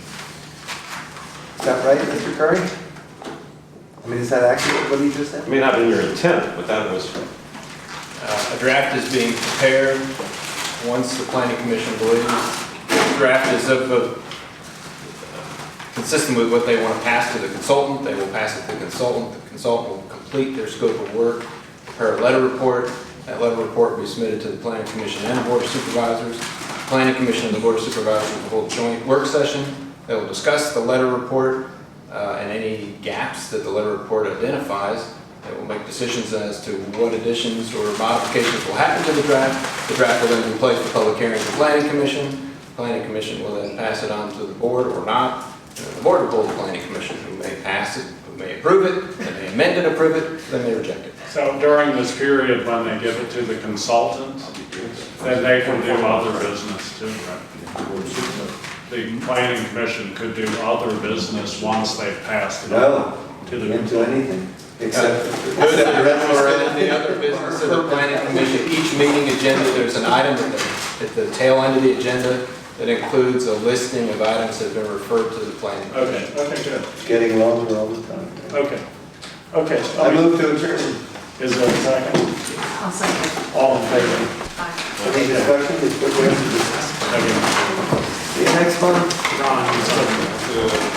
is that right, Mr. Curry? I mean, is that accurate, what he just said? It may not have been your intent, but that was, A draft is being prepared once the planning commission believes. The draft is consistent with what they want to pass to the consultant. They will pass it to the consultant. The consultant will complete their scope of work, prepare a letter report. That letter report will be submitted to the planning commission and the board of supervisors. The planning commission and the board of supervisors will hold a joint work session. They will discuss the letter report and any gaps that the letter report identifies. They will make decisions as to what additions or modifications will happen to the draft. The draft will then be placed for public hearing to the planning commission. The planning commission will then pass it on to the board or not. The board will hold the planning commission, who may pass it, who may approve it, they may amend and approve it, they may reject it. So during this period, when they give it to the consultant, then they can do other business too, right? The planning commission could do other business once they've passed it on No, to you the can't do anything, except. Good, the other business of the planning commission, each meeting agenda, there's an item at the tail end of the agenda that includes a listing of items that have been referred to the planning Okay, commission. okay, good. It's getting longer all the time. Okay. Okay. I move to adjourn. Is there a second? I'll second. All in favor? Any discussion? It's good way to discuss. Okay. See you next month. Ron, you second.